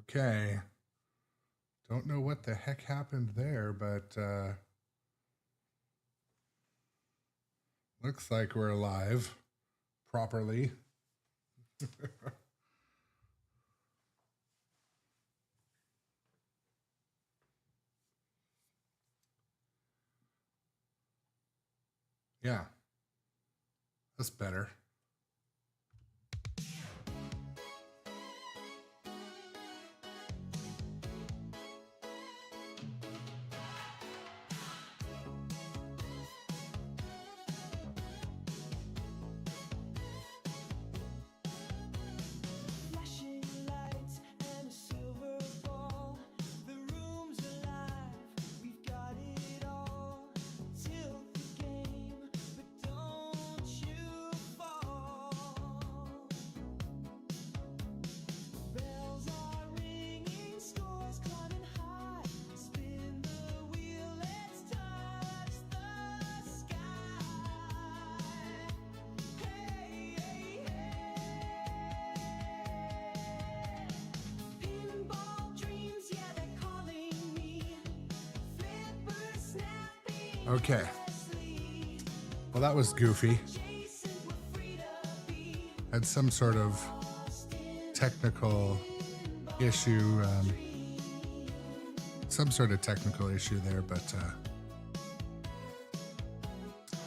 Okay. Don't know what the heck happened there, but looks like we're live properly. Yeah, that's better. Okay. Well, that was goofy. Had some sort of technical issue, there, but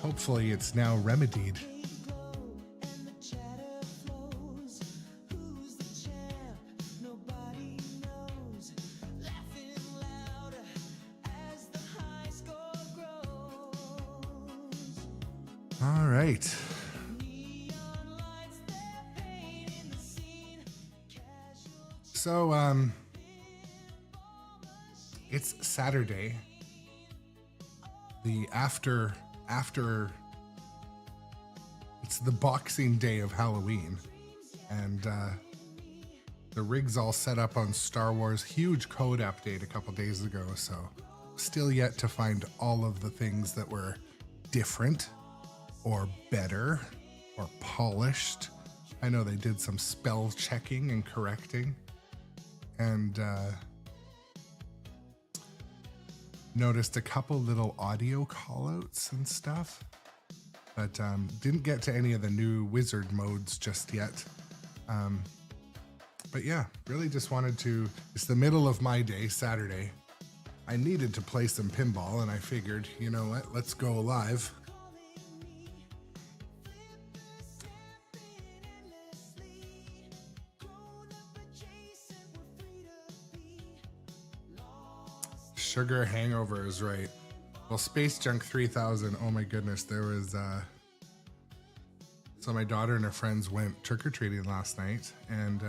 hopefully it's now remedied. All right. So, it's Saturday. It's the Boxing Day of Halloween, and the rig's all set up on Star Wars. Huge code update a couple days ago, so still yet to find all of the things that were different or better or polished. I know they did some spell checking and correcting, and noticed a couple little audio callouts and stuff, but didn't get to any of the new wizard modes just yet. But yeah, really just wanted to, it's the middle of my day, Saturday. I needed to play some pinball, and I figured, you know what, let's go live. Sugar hangover is right. Well, Space Junk 3000, oh my goodness, there was, so my daughter and her friends went trick-or-treating last night, and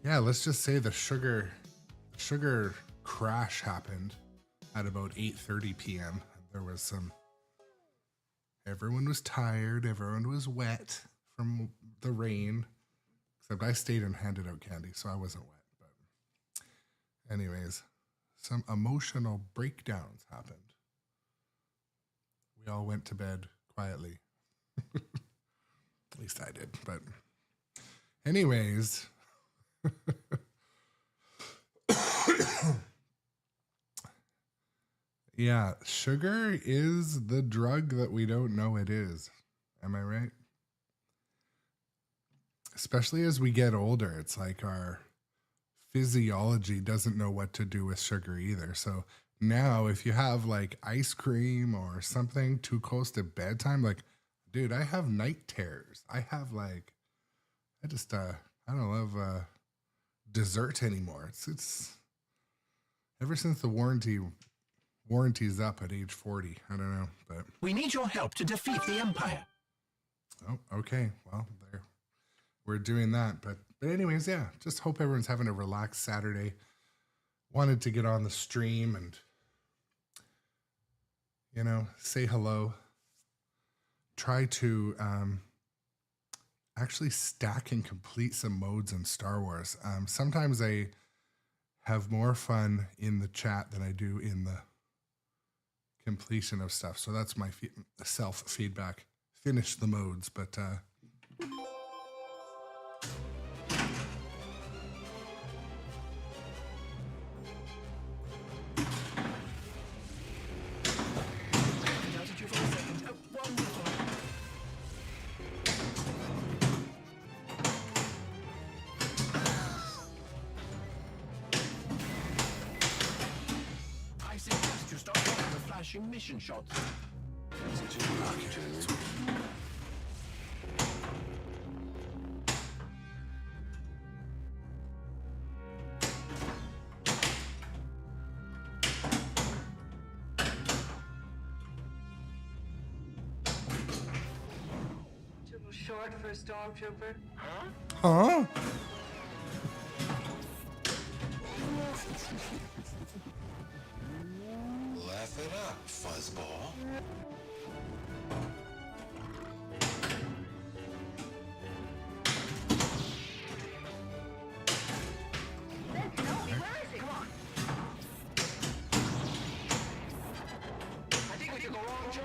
yeah, let's just say the sugar crash happened at about 8:30 p.m. There was everyone was tired, everyone was wet from the rain, except I stayed and handed out candy, so I wasn't wet. Anyways, some emotional breakdowns happened. We all went to bed quietly. At least I did, but anyways. Yeah, sugar is the drug that we don't know it is. Am I right? Especially as we get older, it's like our physiology doesn't know what to do with sugar either. So now if you have like ice cream or something too close to bedtime, like, dude, I have night terrors. I have like, I don't love dessert anymore. It's ever since the warranty's up at age 40. I don't know, but we need your help to defeat the Empire. Oh, okay. Well, there, we're doing that, but anyways, yeah, just hope everyone's having a relaxed Saturday. Wanted to get on the stream and, you know, say hello. Try to actually stack and complete some modes in Star Wars. Sometimes I have more fun in the chat than I do in the completion of stuff. So that's my self-feedback. Finish the modes, but flashing mission shots. Too short for a stormtrooper. Huh? Laugh it up, fuzzball. Where is he? Come on. I think we took a wrong turn.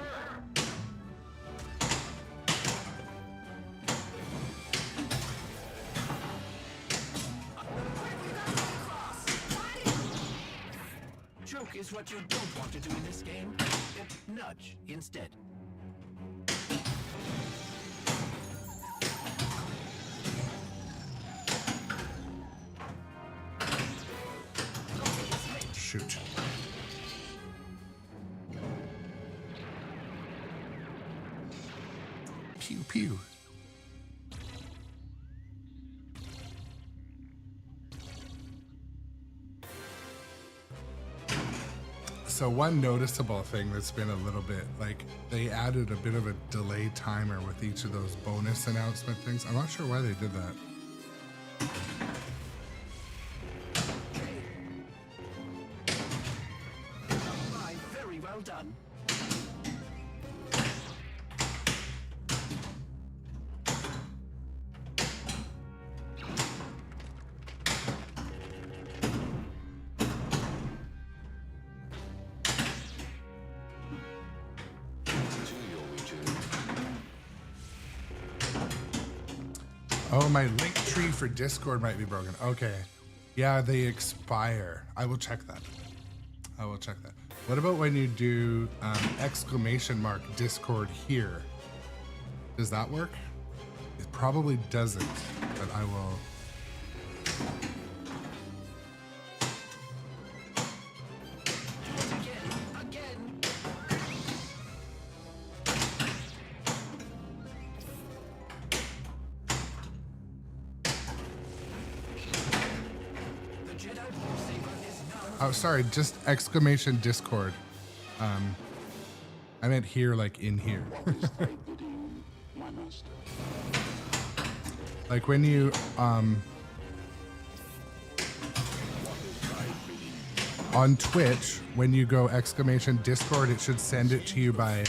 Joke is what you don't want to do in this game. Nudge instead. Shoot. Pew pew. So one noticeable thing that's been a little bit like they added a bit of a delay timer with each of those bonus announcement things. I'm not sure why they did that. Very well done. Oh, my link tree for Discord might be broken. Okay. Yeah, they expire. I will check that. I will check that. What about when you do exclamation mark Discord here? Does that work? It probably doesn't, but I will. Oh, sorry, just exclamation Discord. I meant here, like in here. Like when you, on Twitch, when you go exclamation Discord, it should send it to you by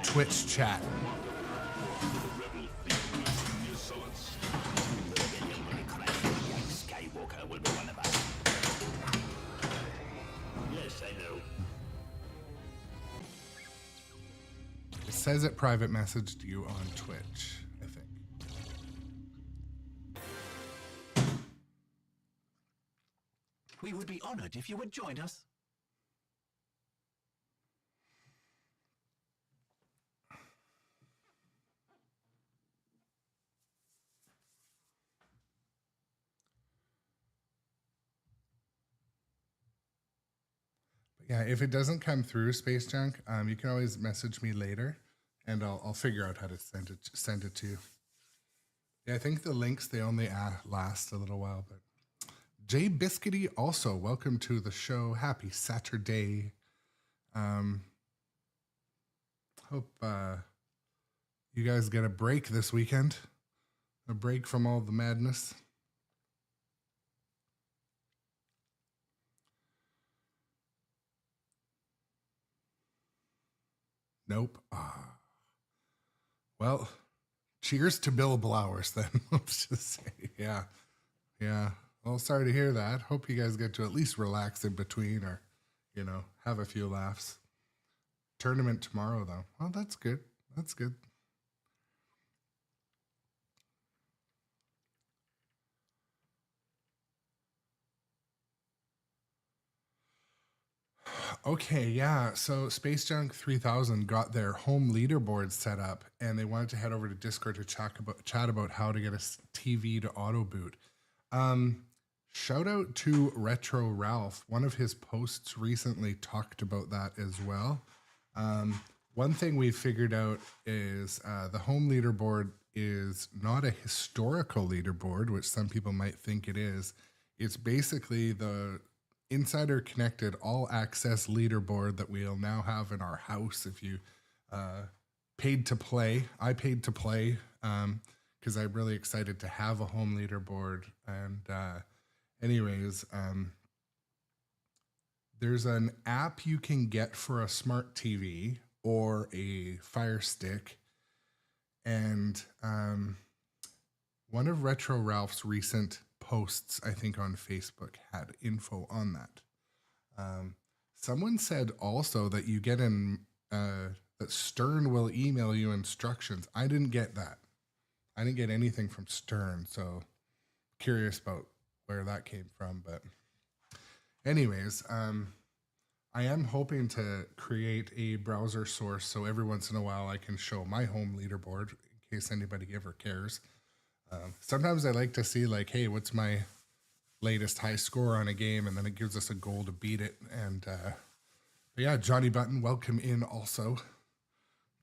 Twitch chat. It says it private messaged you on Twitch, I think. We would be honored if you would join us. Yeah, if it doesn't come through, Space Junk, you can always message me later, and I'll figure out how to send it to you. Yeah, I think the links they only last a little while, but Jay Biscuity also welcome to the show. Happy Saturday. Hope you guys get a break this weekend, a break from all the madness. Nope. Well, cheers to billable hours then. Let's just say, yeah. Well, sorry to hear that. Hope you guys get to at least relax in between, or, you know, have a few laughs. Tournament tomorrow, though. Well, that's good. That's good. Okay, yeah. So Space Junk 3000 got their home leaderboard set up, and they wanted to head over to Discord to chat about how to get a TV to auto boot. shout out to Retro Ralph. One of his posts recently talked about that as well. One thing we figured out is the home leaderboard is not a historical leaderboard, which some people might think it is. It's basically the insider connected all access leaderboard that we'll now have in our house. If you paid to play, I paid to play because I'm really excited to have a home leaderboard. And anyways, there's an app you can get for a smart TV or a Fire Stick. And one of Retro Ralph's recent posts, I think on Facebook, had info on that. Someone said also that you get that Stern will email you instructions. I didn't get that. I didn't get anything from Stern, so curious about where that came from. But anyways, I am hoping to create a browser source so every once in a while I can show my home leaderboard in case anybody ever cares. Sometimes I like to see like, hey, what's my latest high score on a game? And then it gives us a goal to beat it. And but yeah, Johnny Button, welcome in also.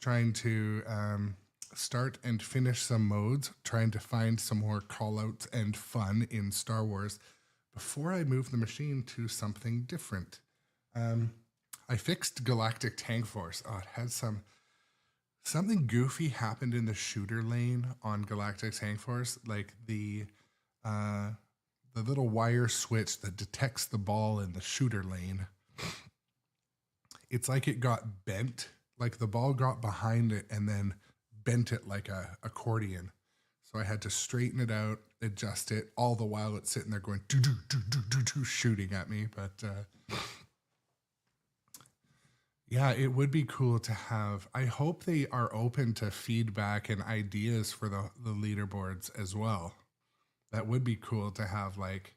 Trying to start and finish some modes, trying to find some more callouts and fun in Star Wars before I move the machine to something different. I fixed Galactic Tank Force. Oh, it had something goofy happened in the shooter lane on Galactic Tank Force, like the little wire switch that detects the ball in the shooter lane. It's like it got bent, like the ball got behind it and then bent it like a accordion. So I had to straighten it out, adjust it, all the while it's sitting there going do do do do do do shooting at me. But yeah, it would be cool to have. I hope they are open to feedback and ideas for the leaderboards as well. That would be cool to have, like,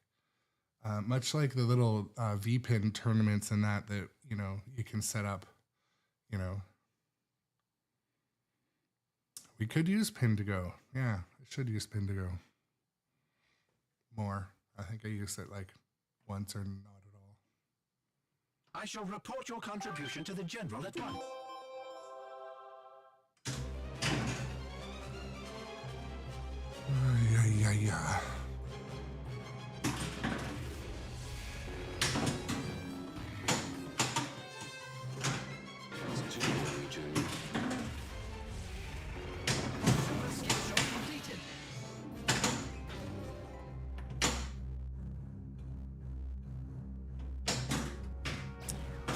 much like the little VPin tournaments and that, you know, you can set up, you know. We could use Pin to Go. Yeah, I should use Pin to Go more. I think I used it like once or not. I shall report your contribution to the General at once. Yeah.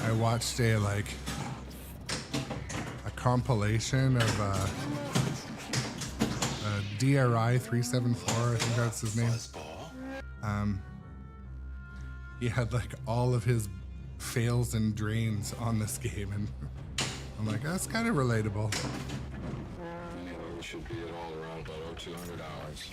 I watched a compilation of DRI 374, I think that's his name. He had like all of his fails and drains on this game, and I'm like, that's kind of relatable. Anyway, we should be at all around about 200 hours.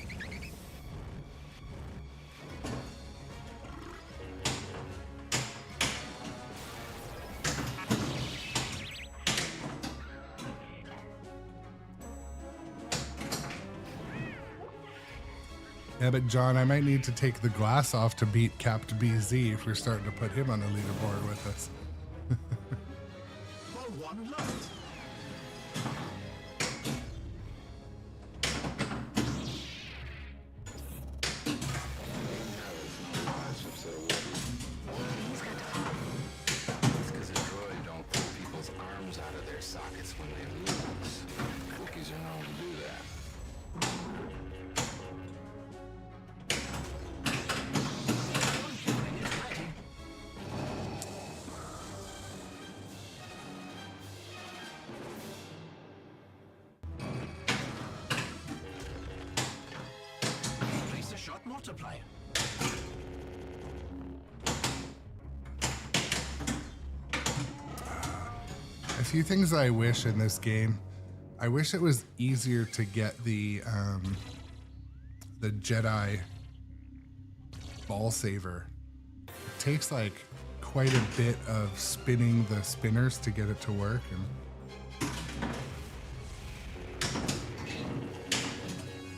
Yeah, but John, I might need to take the glass off to beat Capt BZ if we're starting to put him on a leaderboard with us. Well, one left. It's because a droid don't pull people's arms out of their sockets when they lose. Cookies are known to do that. Place a shot multiplier. A few things I wish in this game. I wish it was easier to get the Jedi ball saver. It takes like quite a bit of spinning the spinners to get it to work, and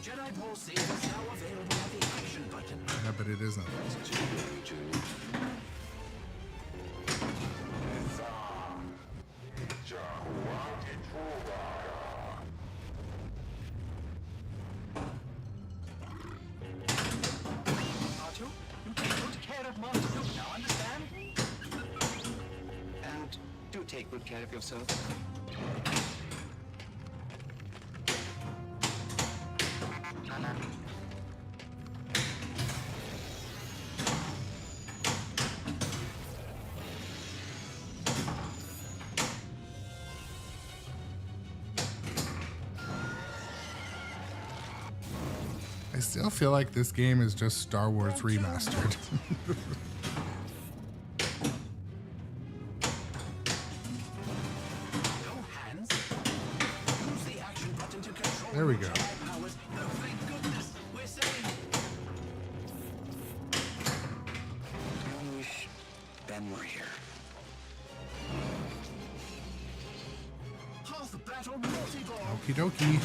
Jedi Ball Save is now available at the action button. but it isn't. Artu, you take good care of Master Luke now, understand? And do take good care of yourself. I still feel like this game is just Star Wars remastered. No hands. Use the action button to control There we your go. giant powers. No, thank goodness. We're safe. I wish Ben were here. Half the battle, multi-ball. Okie dokie.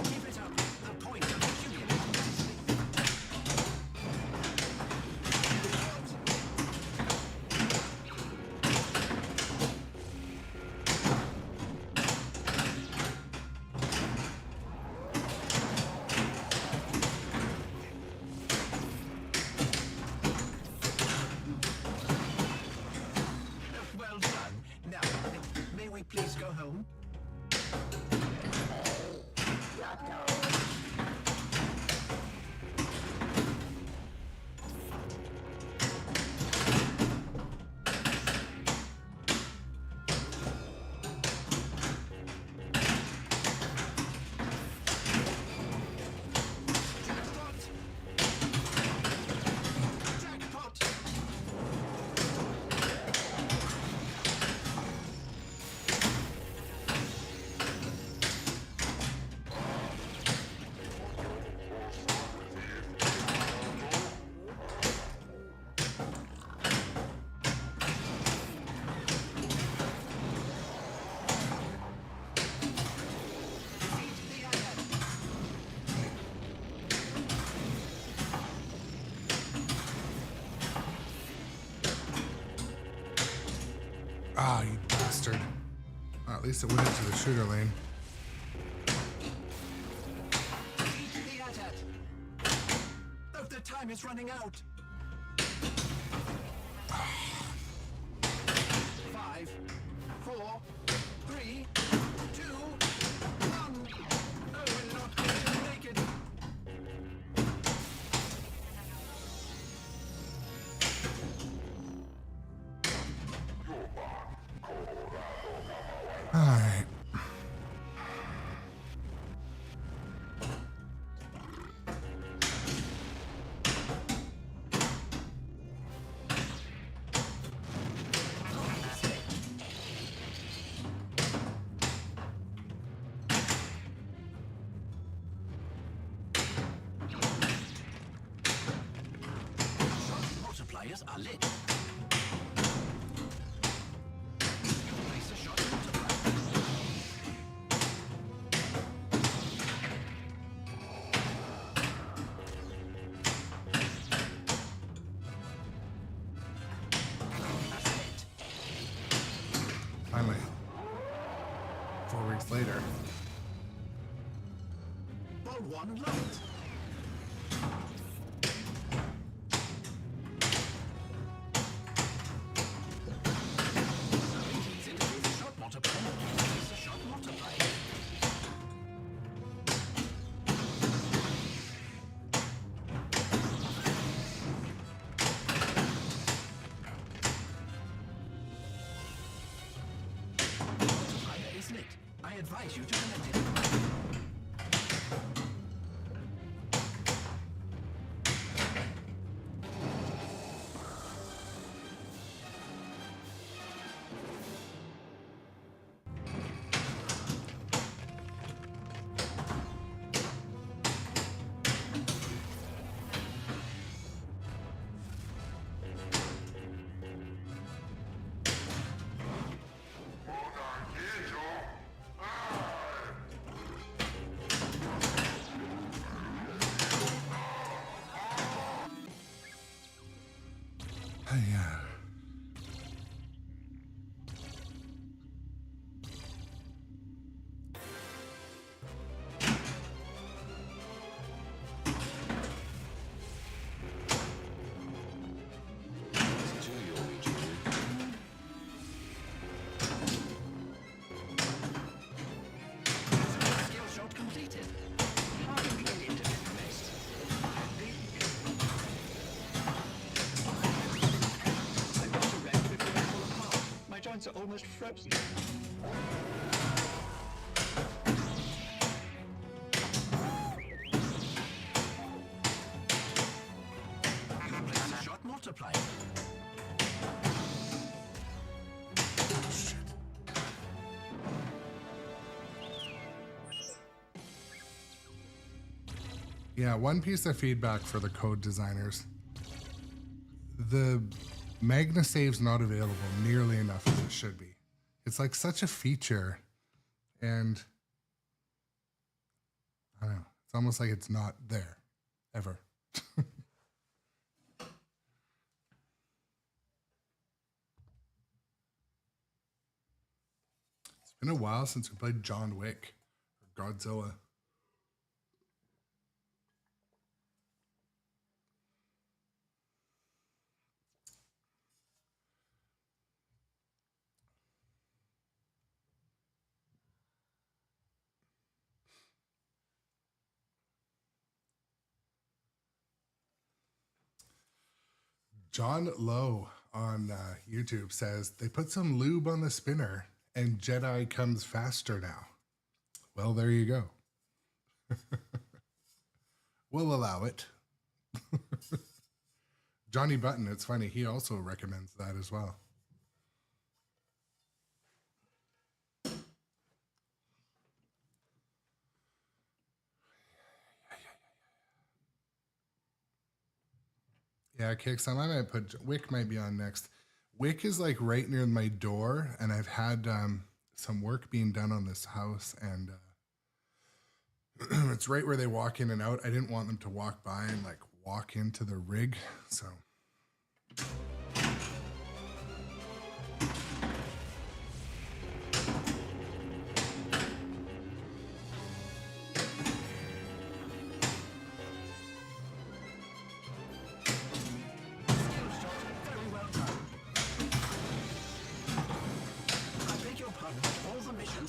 Keep it up. The point of accumulating nicely. Well done. Now, may we please go home? Jackpot! Jackpot! Ah, you bastard. Well, at least it went into the sugar lane. Eat the AT-AT. Oh, the time is running out. 5, 4, 3, 2, 1. Oh, we're not going to make it. Alright. Multipliers are lit. Place a shot multiplier. That's it. Finally. 4 weeks later. Ball 1 locked. Shot multiplier. Place a shot multiplier. Multiplier is lit. I advise you to connect it. trips. You place a shot multiplier. Yeah, one piece of feedback for the code designers. The MagnaSave's not available nearly enough as it should be. It's like such a feature, and I don't know, it's almost like it's not there ever. It's been a while since we played John Wick or Godzilla. John Lowe on YouTube says they put some lube on the spinner and Jedi comes faster now. Well, there you go. We'll allow it. Johnny Button, it's funny, he also recommends that as well. Yeah, Kicks, I might put Wick might be on next. Wick is like right near my door, and I've had some work being done on this house, and it's right where they walk in and out. I didn't want them to walk by and like walk into the rig, so.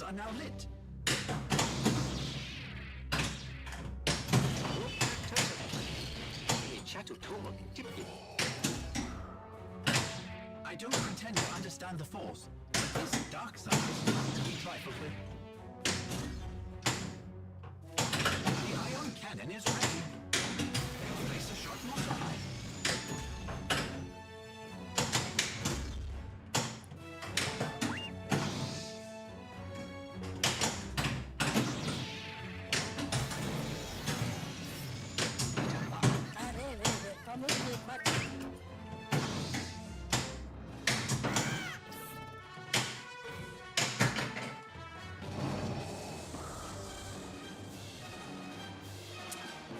Are now lit. I don't pretend to understand the Force, but this dark side is not to be trifled with. The ion cannon is ready. Place a shot multiply.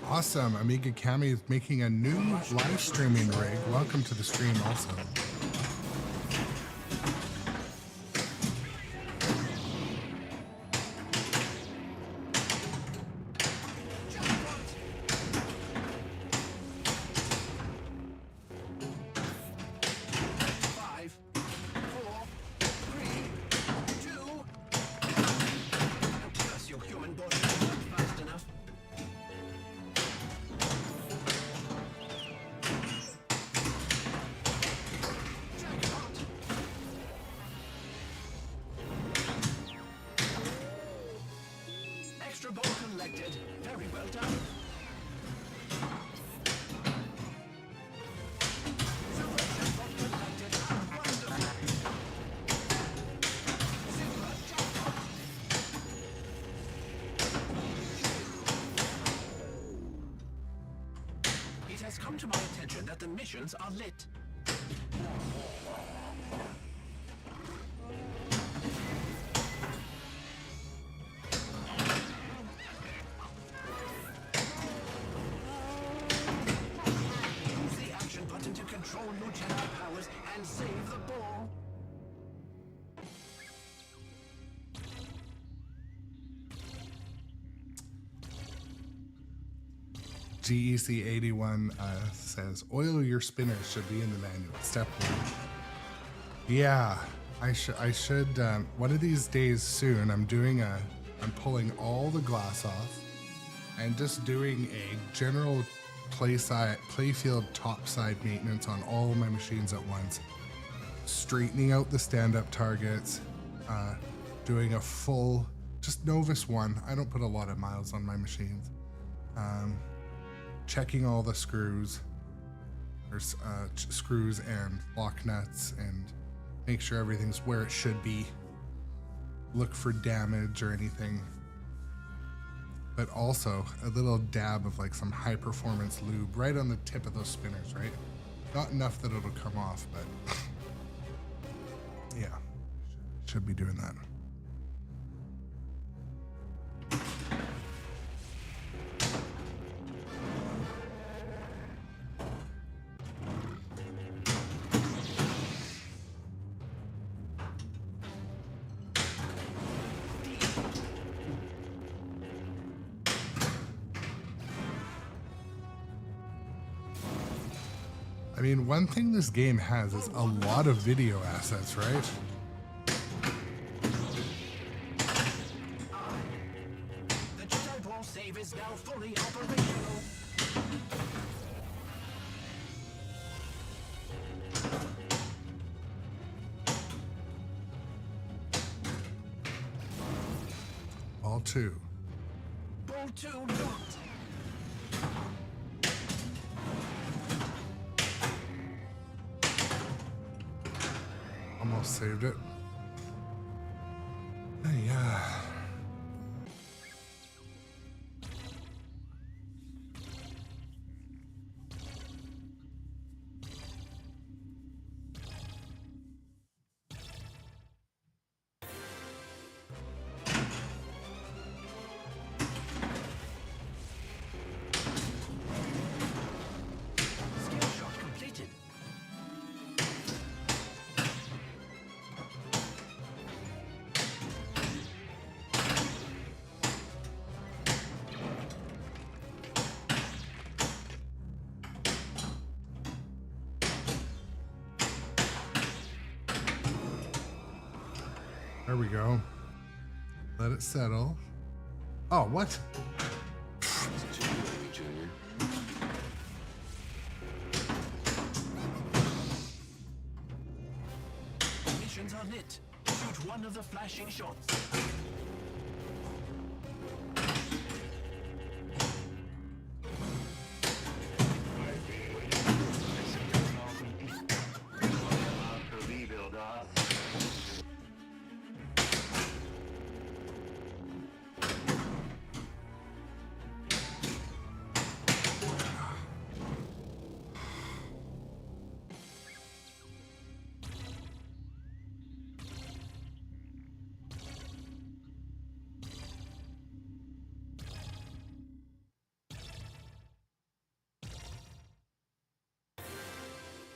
Awesome. Amiga Cami is making a new live streaming rig. Welcome to the stream also. Come to my attention that the missions are lit. Use the action button to control your Jedi powers and save the ball. GEC81 says, oil your spinners should be in the manual. Step 1. Yeah, I should, one of these days soon, I'm pulling all the glass off and just doing a general playfield topside maintenance on all of my machines at once. Straightening out the stand-up targets, doing a full, just novice one. I don't put a lot of miles on my machines. Checking all the screws, or screws and lock nuts, and make sure everything's where it should be. Look for damage or anything. But also a little dab of like some high performance lube right on the tip of those spinners, right? Not enough that it'll come off, but yeah, should be doing that. I mean, one thing this game has is a lot of video assets, right? The Pinball save is now fully operational. Ball 2. Ball 2 locked. Almost saved it. Yeah. Skill shot completed. There we go. Let it settle. Oh, what? It's too early, Junior. Missions are lit. Shoot one of the flashing shots.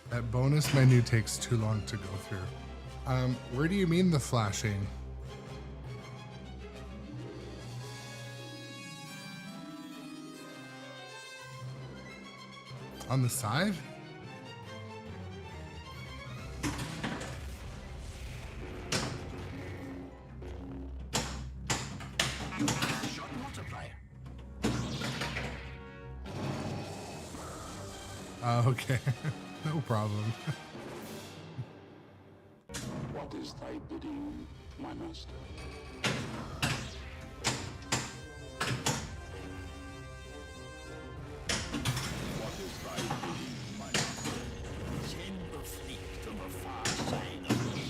That bonus menu takes too long to go through. Where do you mean the flashing? On the side? Shot multiplier. Okay. No problem. What is thy bidding, my master? What is thy bidding, my master? Send the fleet to the far side of the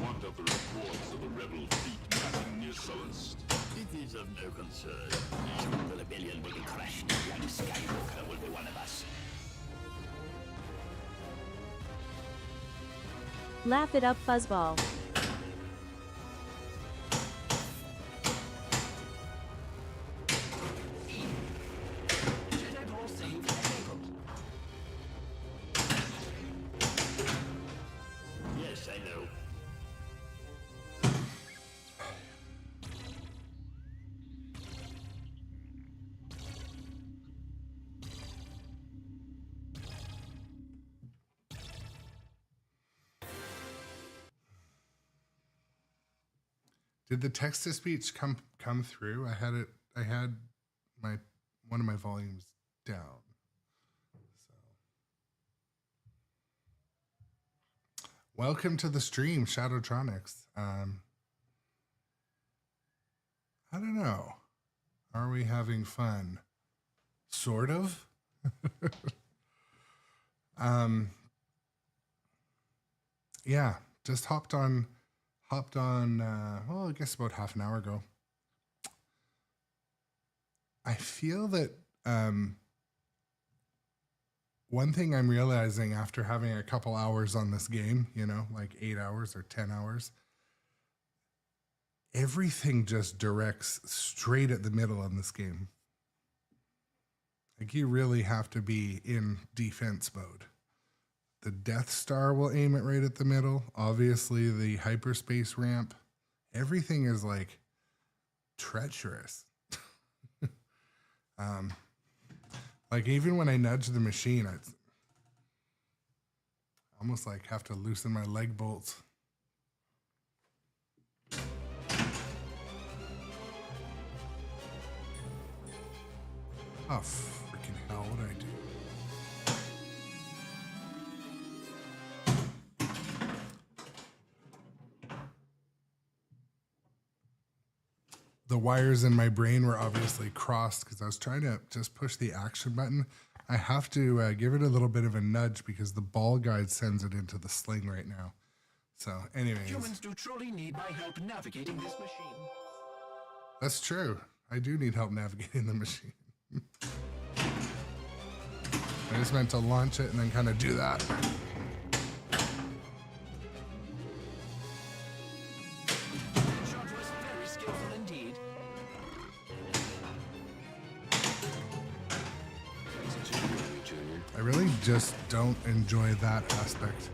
Want of the reports of the rebel fleet passing near Solist? It is of no concern. Soon the rebellion will be crushed, and Skywalker will be one of us. Laugh it up, Fuzzball. Jedi Ball save enabled. Yes, I know. Did the text to speech come through? I had my one of my volumes down. So Welcome to the stream, Shadowtronics. I don't know. Are we having fun? Sort of. Yeah, just hopped on, well, I guess about half an hour ago. I feel that one thing I'm realizing after having a couple hours on this game, you know, like 8 hours or 10 hours, everything just directs straight at the middle on this game. Like you really have to be in defense mode. The Death Star will aim it right at the middle. Obviously, the hyperspace ramp. Everything is like treacherous. Like even when I nudge the machine, I almost like have to loosen my leg bolts. Oh, freaking hell, what did I do? The wires in my brain were obviously crossed because I was trying to just push the action button. I have to give it a little bit of a nudge because the ball guide sends it into the sling right now. So anyways. Humans do truly need my help navigating this machine. That's true. I do need help navigating the machine. I just meant to launch it and then kind of do that. Shot was very skillful indeed. I really just don't enjoy that aspect.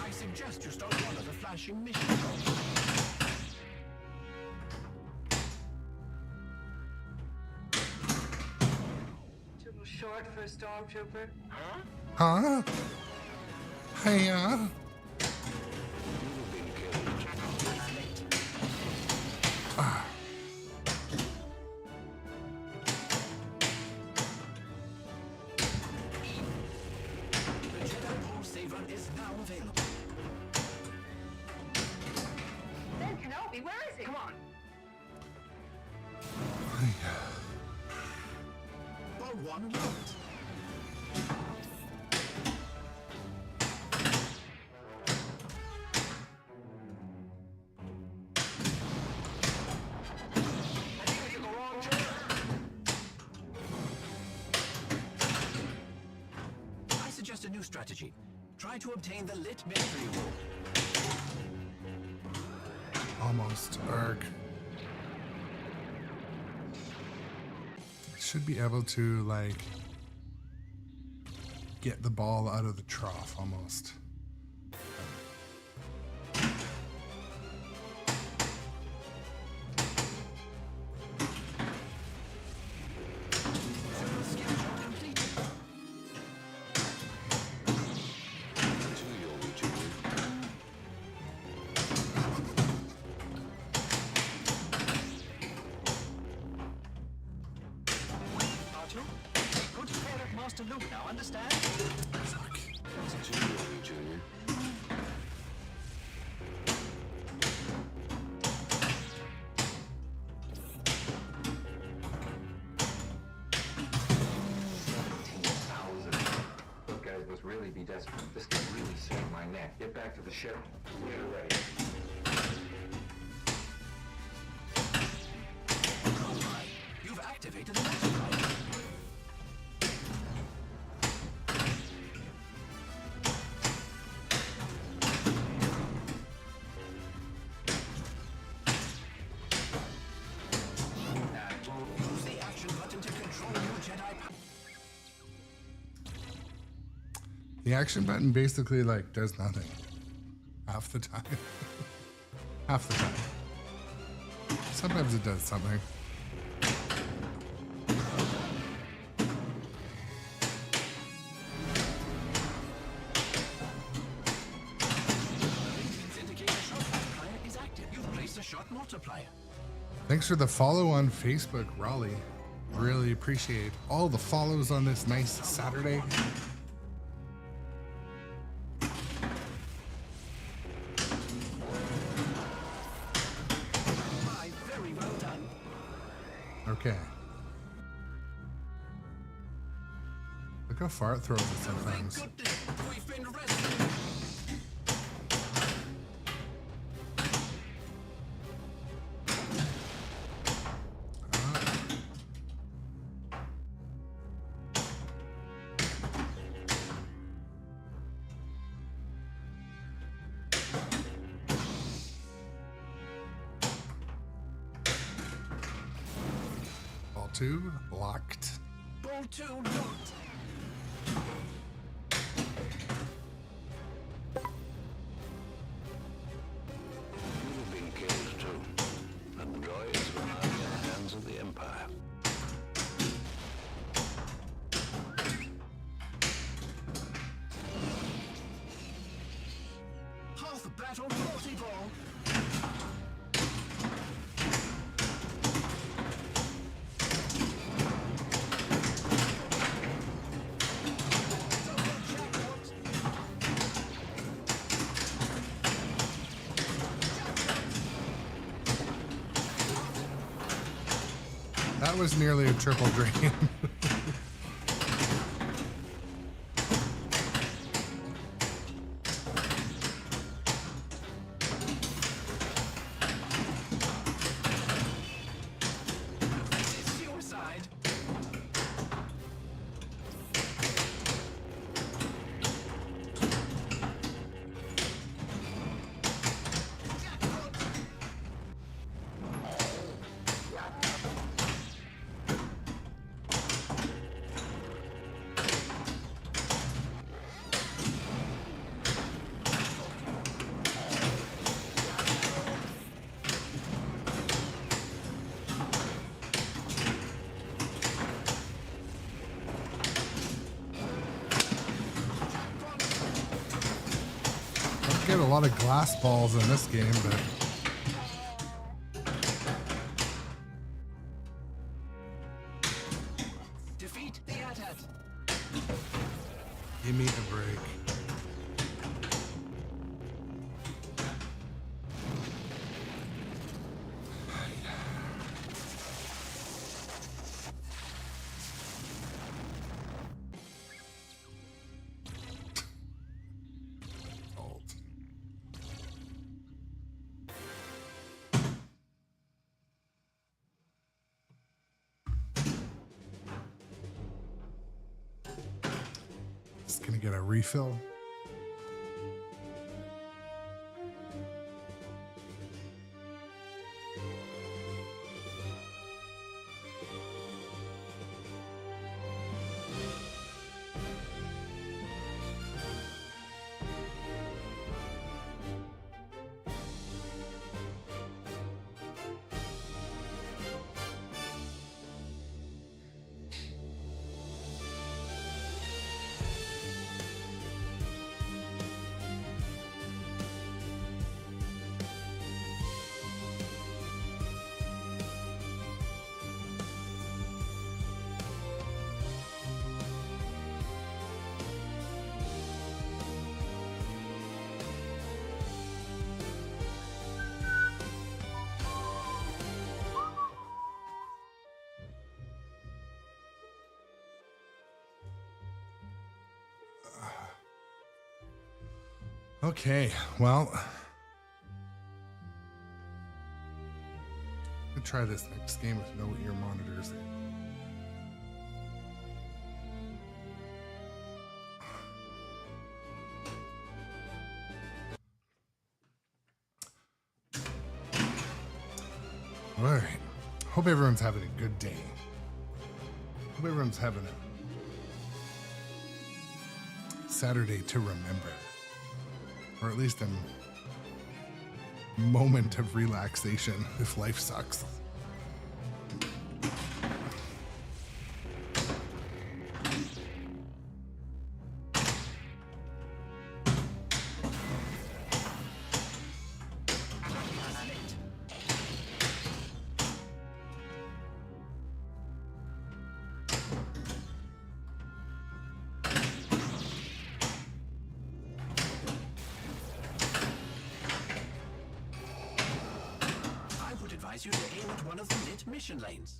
I suggest you start one of the flashing mission drones. Too short for a stormtrooper. Huh? Hiya. The Jedi Pole Saver is now available. Ben Kenobi, where is he? Come on. Ball one locked. I think we took a wrong turn. I suggest a new strategy. Try to obtain the lit mystery room. Almost. Arg. I should be able to, like, get the ball out of the trough almost. Skill shot completed. R2, good care of Master Luke now, understand? Fuck. Those guys must really be desperate. This could really save my neck. Get back to the ship. Get her ready. Oh my, you've activated the multiplier. Use the action button to control your Jedi power. The action button basically, like, does nothing. Half the time. Half the time. Sometimes it does something. Ratings indicate the shot multiplier is active. You've placed a shot multiplier. Thanks for the follow on Facebook, Raleigh. Really appreciate all the follows on this nice Saturday. Very well done. Okay. Look how far it throws it sometimes. Goodness, we've been rescued. Ball 2 locked. Ball 2 locked. You've been killed too. The droids are now in the hands of the Empire. Half a battle multi-ball. That was nearly a triple drain. Suicide. Get a lot of glass balls in this game, but Defeat the AT-AT. give me a break. Alt. Just gonna get a refill. Okay, well, let's try this next game with no ear monitors. All right, hope everyone's having a good day. Hope everyone's having a Saturday to remember. Or at least a moment of relaxation if life sucks. requires you to aim at one of the lit mission lanes.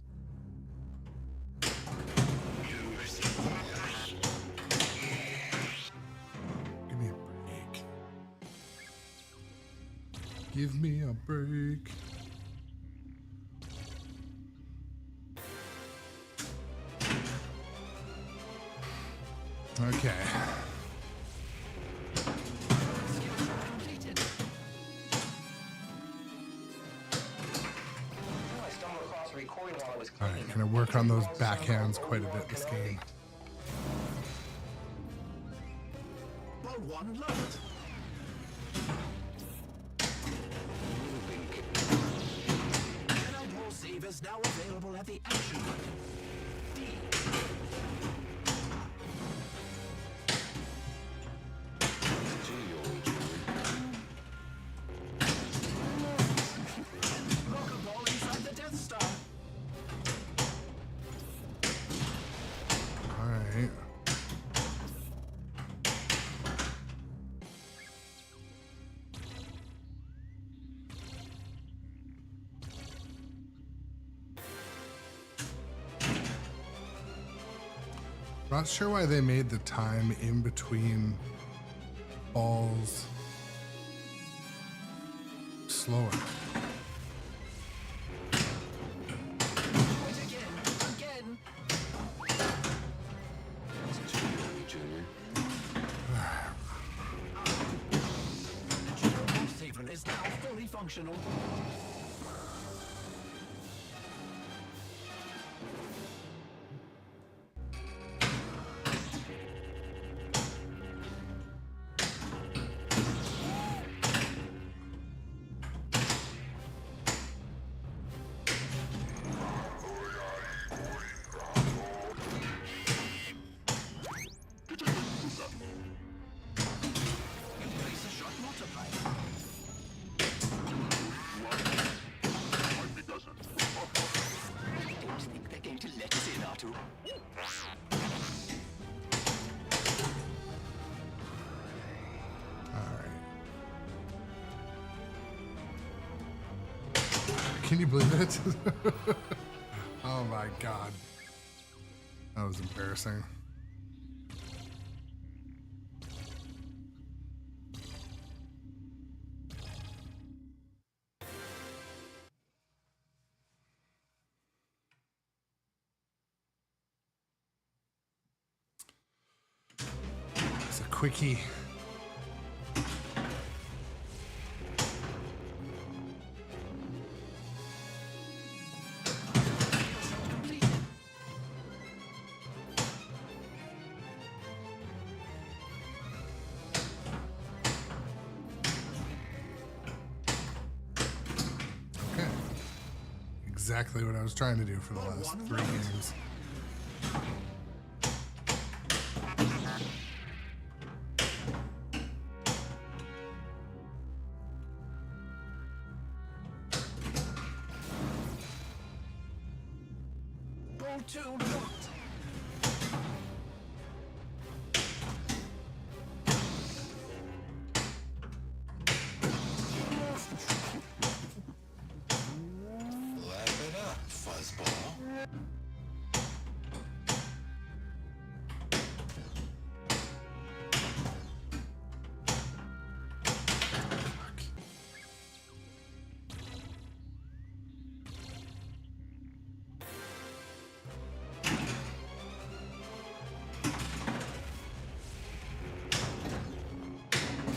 Give me a break. Give me a break. Okay. Completed. I stumbled across a recording while I was All cleaning. right, gonna work on those backhands quite a bit this game. Well, one load. Allied War Savers now available at the action button. D. Gee, old Julie. Rocket ball inside the Death Star. All right. Not sure why they made the time in between balls slower. Point again. Again. Gee, Junior. The War Saver is now fully functional. Place a shot multiplier. I don't think they're going to let us in, Artu. All right. Can you believe it? Oh my God. That was embarrassing. It's a quickie. Completed. Okay. Exactly what I was trying to do for the last 3 games. Ball 2 locked. Laugh it up, fuzzball.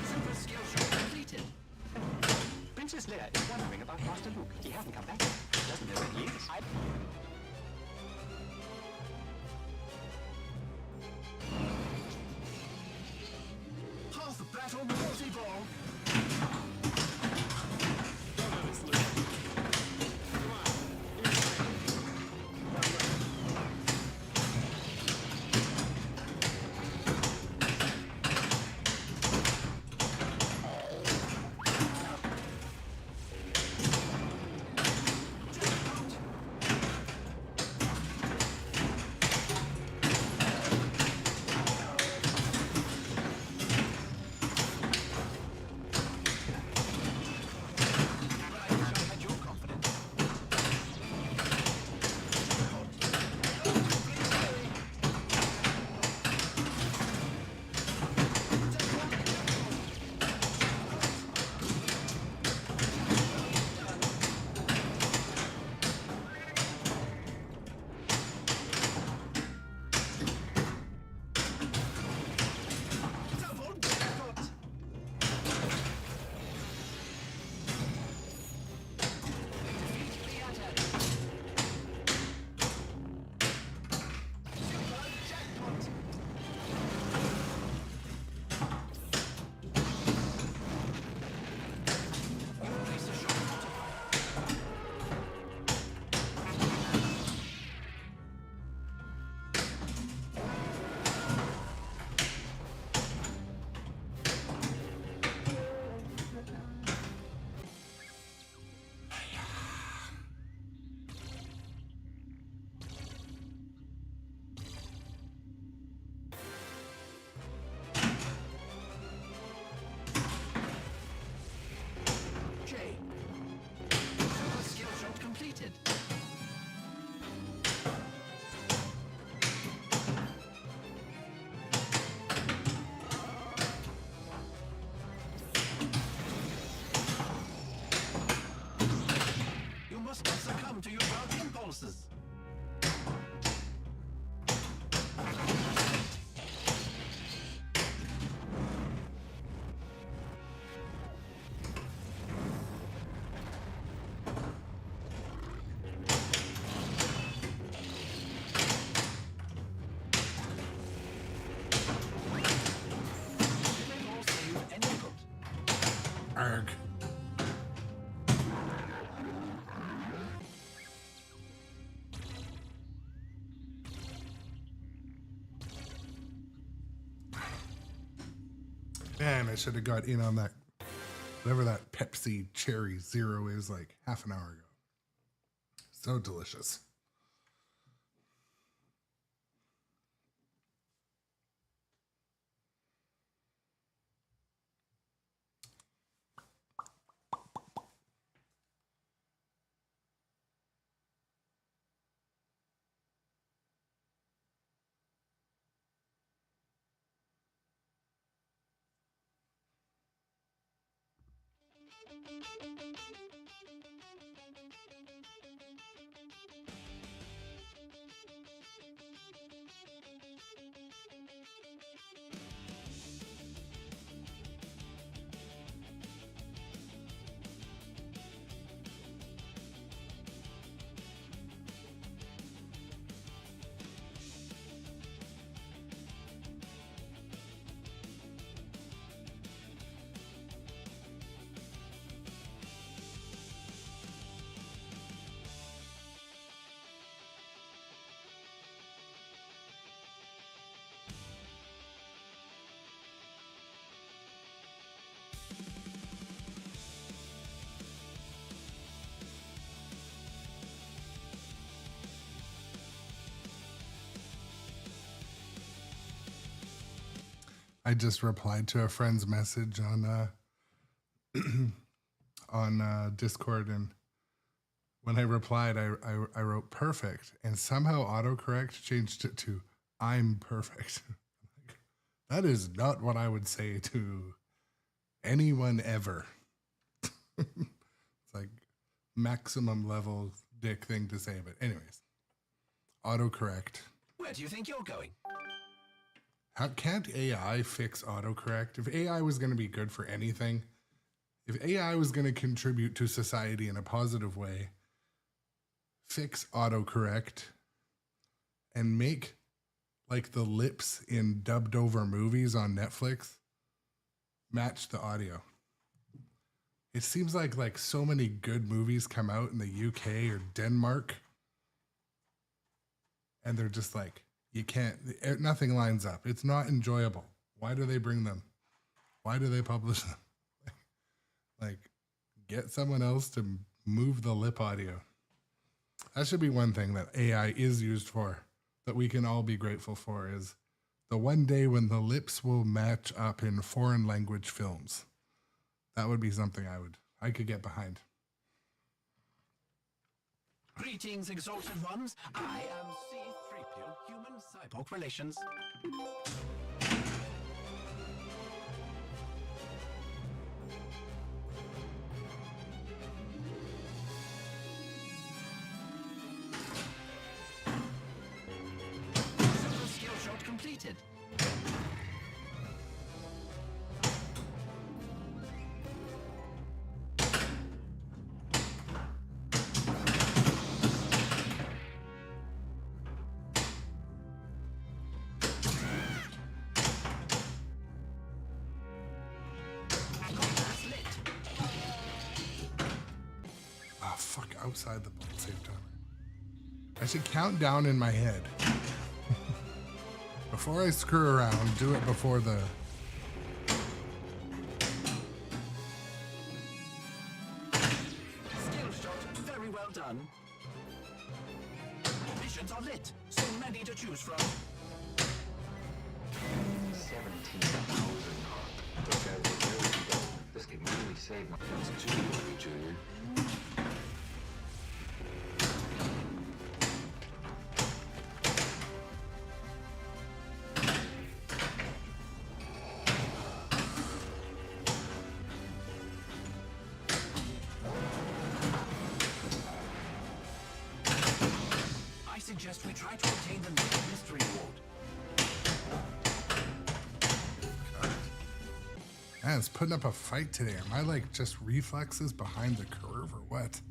Super skill shot completed. Princess Leia is wondering about Master Luke. He hasn't come back. Doesn't know where he is. Half battle multi-ball. Man, I should have got in on that, whatever that Pepsi Cherry Zero is, like half an hour ago. So delicious. I just replied to a friend's message on on Discord, and when I replied, I wrote perfect, and somehow autocorrect changed it to I'm perfect. That is not what I would say to anyone ever. It's like maximum level dick thing to say, but anyways, autocorrect. Where do you think you're going? How can't AI fix autocorrect? If AI was going to be good for anything, if AI was going to contribute to society in a positive way, fix autocorrect and make like the lips in dubbed over movies on Netflix match the audio. It seems like so many good movies come out in the UK or Denmark, and they're just like, you can't, nothing lines up. It's not enjoyable. Why do they bring them? Why do they publish them? Like, get someone else to move the lip audio. That should be one thing that AI is used for, that we can all be grateful for, is the one day when the lips will match up in foreign language films. That would be something I could get behind. Greetings, exalted ones. I am C-3PO, human cyborg relations. Super skill shot completed. Outside the ball save timer. I should count down in my head. Before I screw around, do it before the... Skill shot, very well done. Missions are lit, so many to choose from. 17,000. Those guys are really good. This could really save my... That's too early, Junior. I suggest we try to obtain the next mystery award. Man, it's putting up a fight today. Am I like just reflexes behind the curve or what?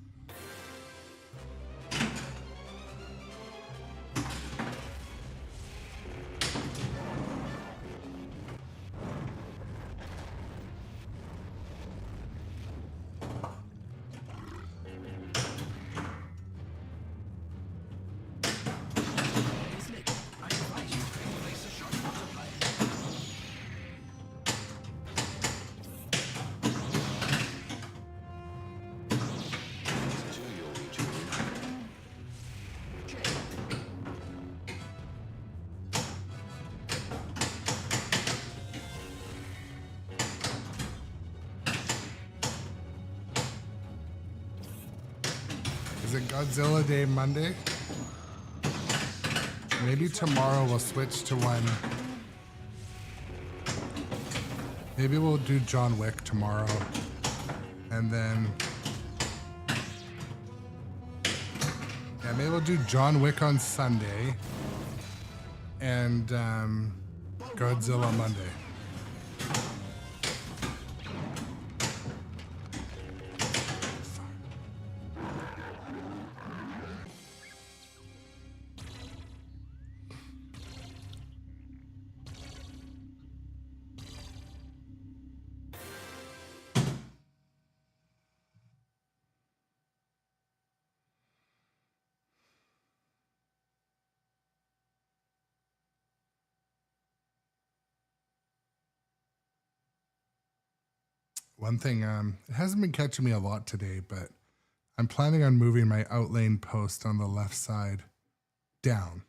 Is lit. I advise you to place a shot multiplier. Is it Godzilla Day Monday? Maybe tomorrow we'll switch to one. Maybe we'll do John Wick tomorrow. And then... yeah, maybe we'll do John Wick on Sunday. And Godzilla Monday. One thing, it hasn't been catching me a lot today, but I'm planning on moving my outlane post on the left side down.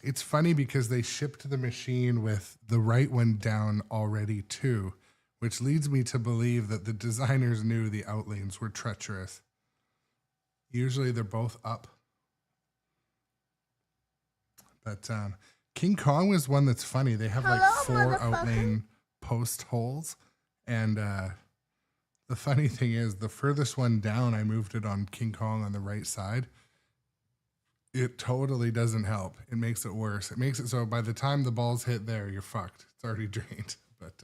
It's funny because they shipped the machine with the right one down already too, which leads me to believe that the designers knew the outlanes were treacherous. Usually they're both up. But King Kong was one that's funny. They have like 4 outlane post holes. And the funny thing is, the furthest one down, I moved it on King Kong on the right side. It totally doesn't help. It makes it worse. It makes it so by the time the balls hit there, you're fucked. It's already drained. But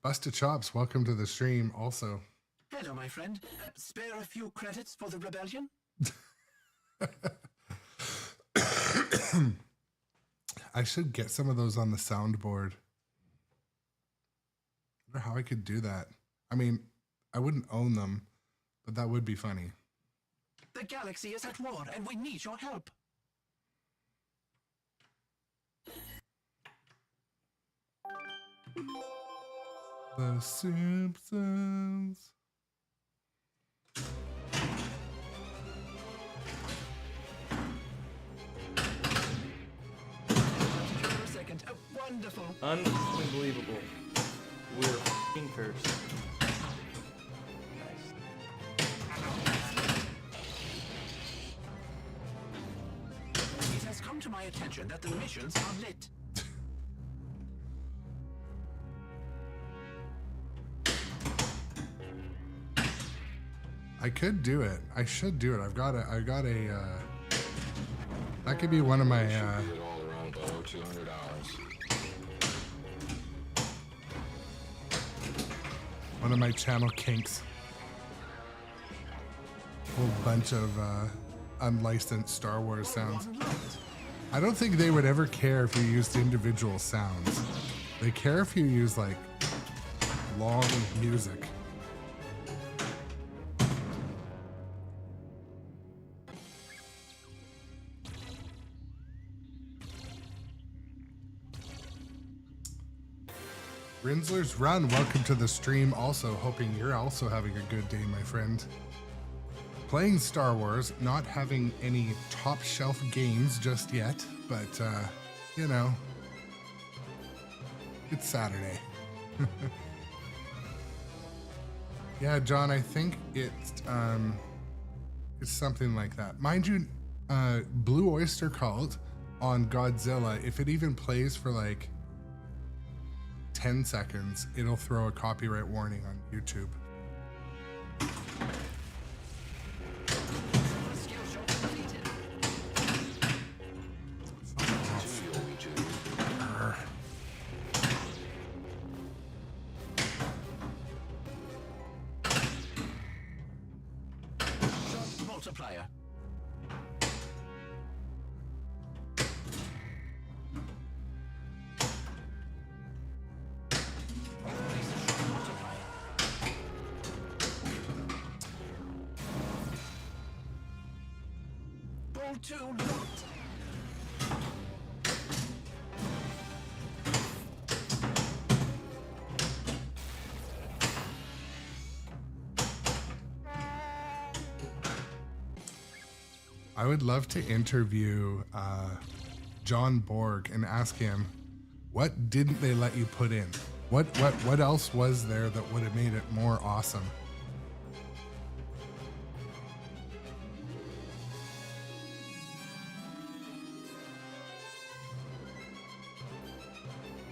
Busted Chops, welcome to the stream also. Hello, my friend. Spare a few credits for the rebellion? I should get some of those on the soundboard. I wonder how I could do that. I mean, I wouldn't own them, but that would be funny. The galaxy is at war, and we need your help. The Simpsons. For a second, wonderful. Unbelievable. We're f***ing cursed. It has come to my attention that the missions are lit. I could do it. I should do it. I've got a that could be one of my Should be it all around below $200. one of my channel kinks. Whole bunch of unlicensed Star Wars sounds. I don't think they would ever care if you used individual sounds. They care if you use like long music. Rinsler's Run, welcome to the stream. Also, hoping you're also having a good day, my friend. Playing Star Wars, not having any top shelf games just yet, but, you know, it's Saturday. Yeah, John, I think it's something like that. Mind you, Blue Oyster Cult on Godzilla, if it even plays for like 10 seconds, it'll throw a copyright warning on YouTube. Multiplier. Ball 2 locked. I would love to interview John Borg and ask him, what didn't they let you put in? What else was there that would have made it more awesome?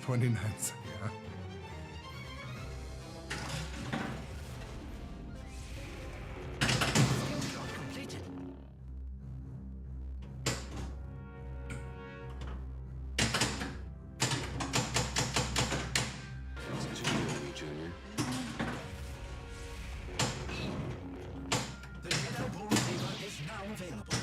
29 seconds. Yeah. Completed. It's too early, Junior. The Jedi Ball Saber is now available.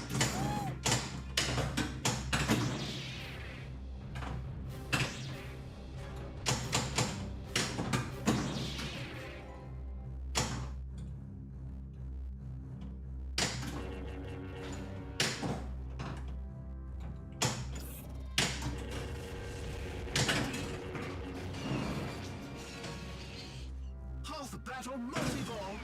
Half battle multi-ball.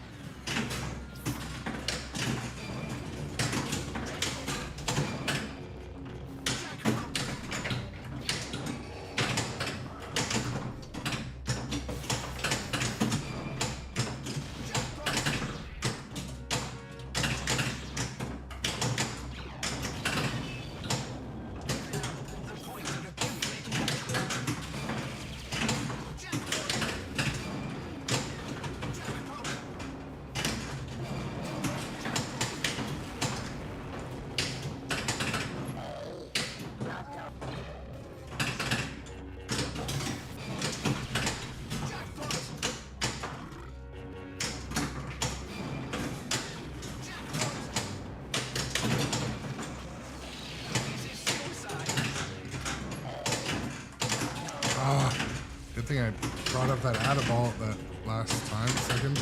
Good thing I brought up that Adaball that last time. Second.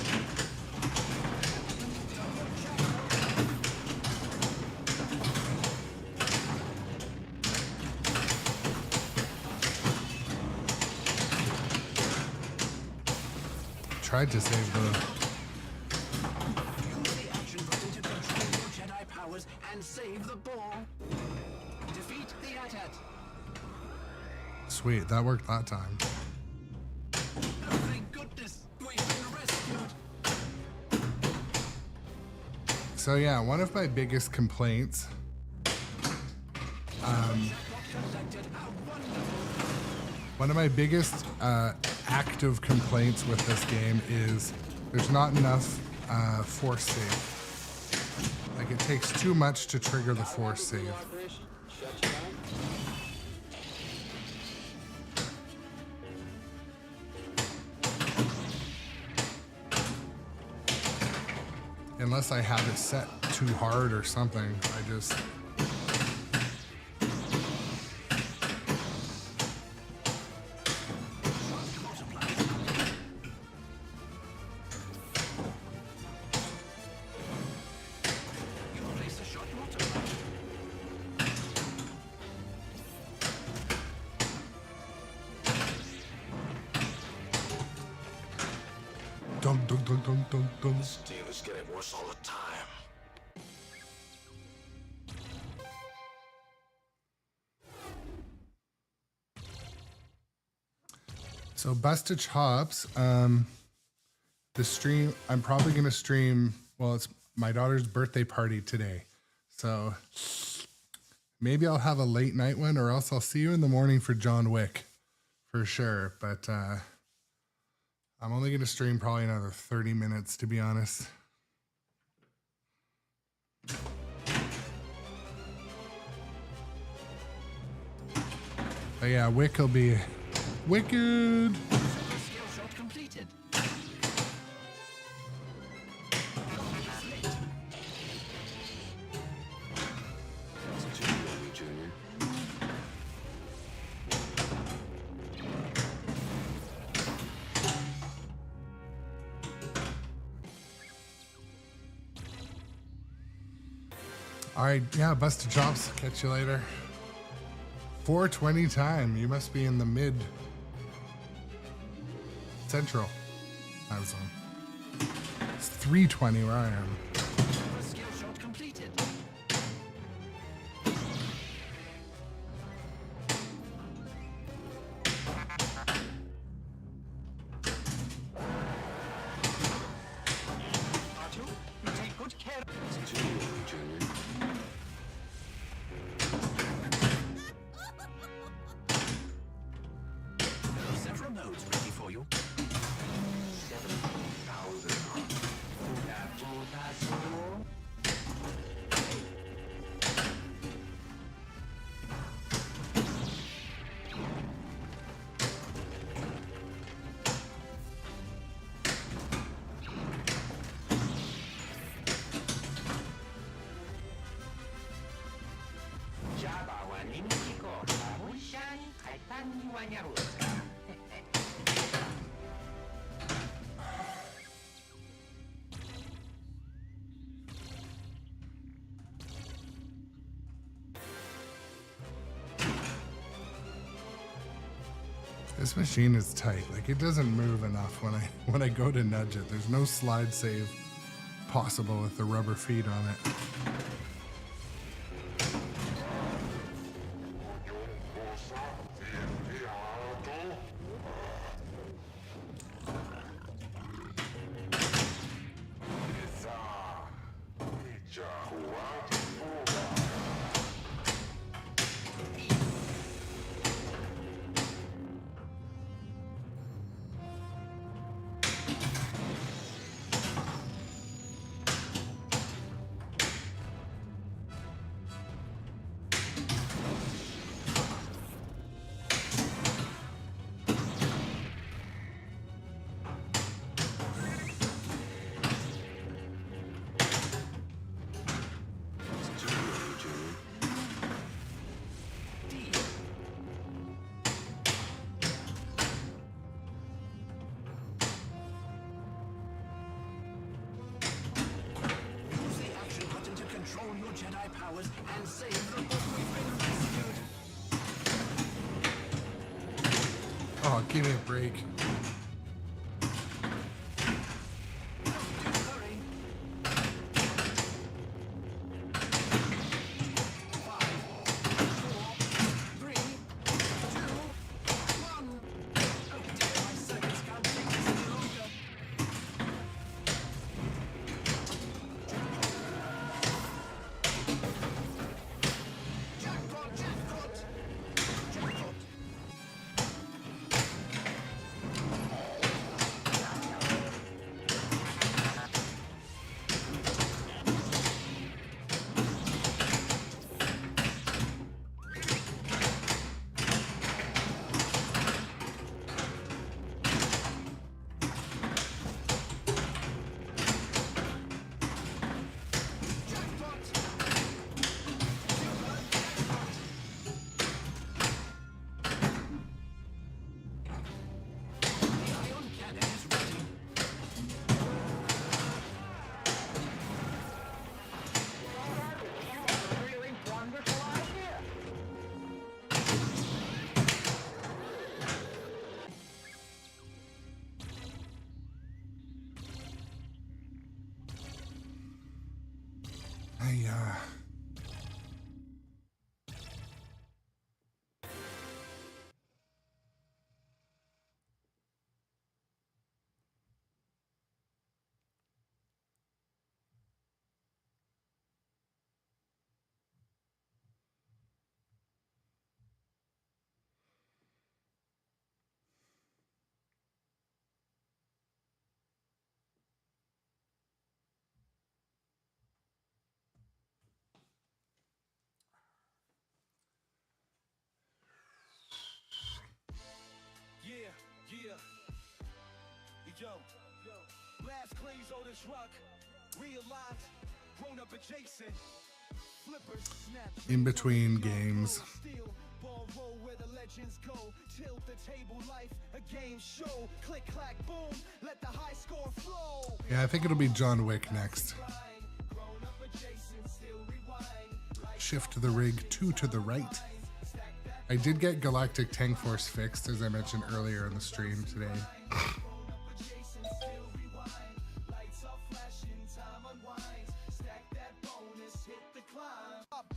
Tried to save the. Use the action button to control your Jedi powers and save the ball. Defeat the AT-AT. Sweet, that worked that time. Oh, thank goodness, we've been rescued. So yeah, one of my biggest complaints. Collected. How wonderful. One of my biggest active complaints with this game is there's not enough force save. Like it takes too much to trigger the force save. Operation. Shut you down. Unless I have it set too hard or something, I just. You place a shot multiplier. Dum dum dum dum dum dum. Deal is getting worse all the time. So Busted Chops, the stream, I'm probably gonna stream, well, it's my daughter's birthday party today. So maybe I'll have a late night one, or else I'll see you in the morning for John Wick for sure. But I'm only gonna stream probably another 30 minutes, to be honest. But yeah, Wick will be wicked. Skill shot completed. It's too early, Junior. All right, yeah, Busted Chops. Catch you later. 4:20 time. You must be in the mid central time zone. It's 3:20 where I am. Skill shot completed. R2, you take good care. It's too early, Junior. This machine is tight. Like, it doesn't move enough when I go to nudge it. There's no slide save possible with the rubber feet on it. Jedi powers and save the book we've been rescued. Oh, give me a break. Hurry. 5, 4, 3, 2, 1. Oh dear, my seconds can't take this any longer. Jackpot, jackpot, jackpot. Really wonderful idea. I Yeah. Yo, blast cleans on this rock. Realize, grown up adjacent. Flippers, snap. in between games. Steel, ball roll where the legends go. Tilt the table life, a game show. Click, clack, boom, let the high score flow. Yeah, I think it'll be John Wick next. Grown up adjacent, still rewind. Shift the rig 2 to the right. I did get Galactic Tank Force fixed, as I mentioned earlier in the stream today.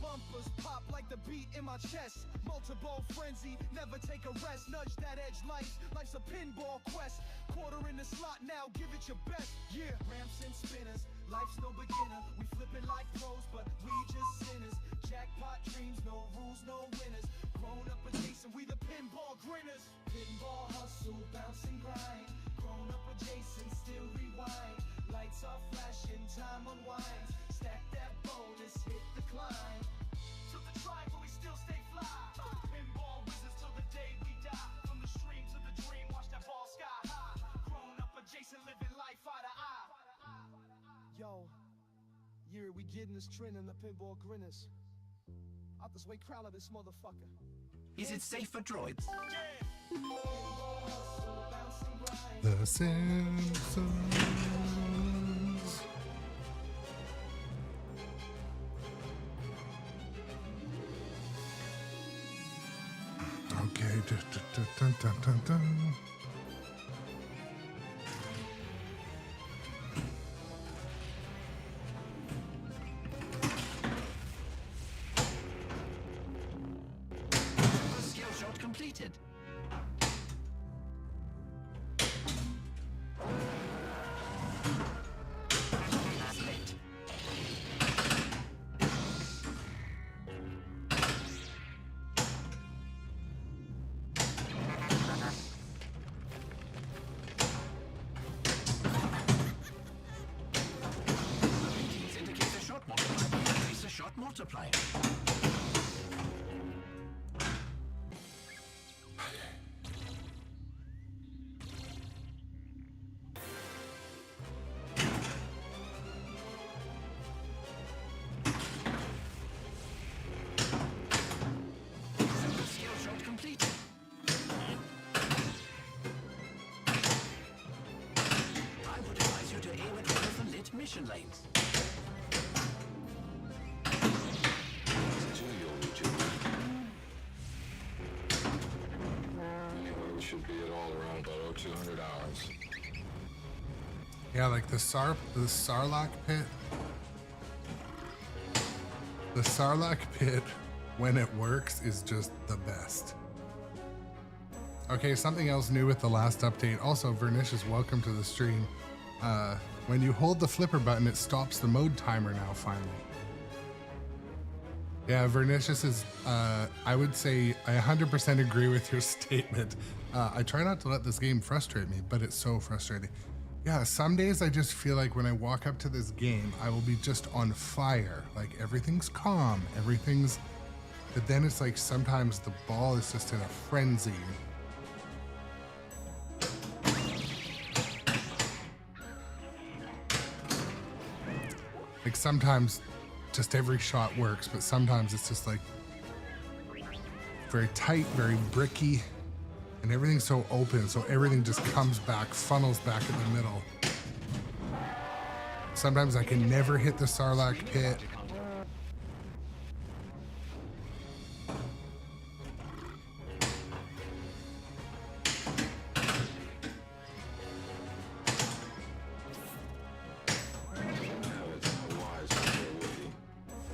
Bumpers pop like the beat in my chest. Multiple frenzy, never take a rest. Nudge that edge, life's a pinball quest. Quarter in the slot now, give it your best. Yeah, ramps and spinners, life's no beginner. We flipping like pros, but we just sinners. Jackpot dreams, no rules, no winners. Grown up adjacent, we the pinball grinners. Pinball hustle, bounce and grind. Grown up adjacent, still rewind. Lights are flashing, time unwinds. Stack that bonus, hit the climb. To the tribe, we still stay fly. Pinball wizards till the day we die. From the stream to the dream, watch that ball sky high. Grown up adjacent, living life eye to eye. Yo, we getting this trend in the pinball grinners. Out this way, crowd of this motherfucker. Is it safe for droids? The Simpsons. Okay. Dun, dun, dun, dun, dun, dun. Skill shot completed. Split. These indicate a shot multiplier. Increase the shot multiplier. Skill shot completed. I would advise you to aim at one of the lit mission lanes. Anyway, we should be at all around about 200 hours. Yeah, like the Sarlacc pit. The Sarlacc pit, when it works, is just the best. Okay, something else new with the last update. Also, Vernicious, welcome to the stream. When you hold the flipper button, it stops the mode timer now, finally. Yeah, Vernicious is, I would say, I 100% agree with your statement. I try not to let this game frustrate me, but it's so frustrating. Yeah, some days I just feel like when I walk up to this game, I will be just on fire. Like, everything's calm, everything's... But then it's like sometimes the ball is just in a frenzy. Like, sometimes just every shot works, but sometimes it's just like very tight, very bricky, and everything's so open, so everything just comes back, funnels back in the middle. Sometimes I can never hit the Sarlacc pit.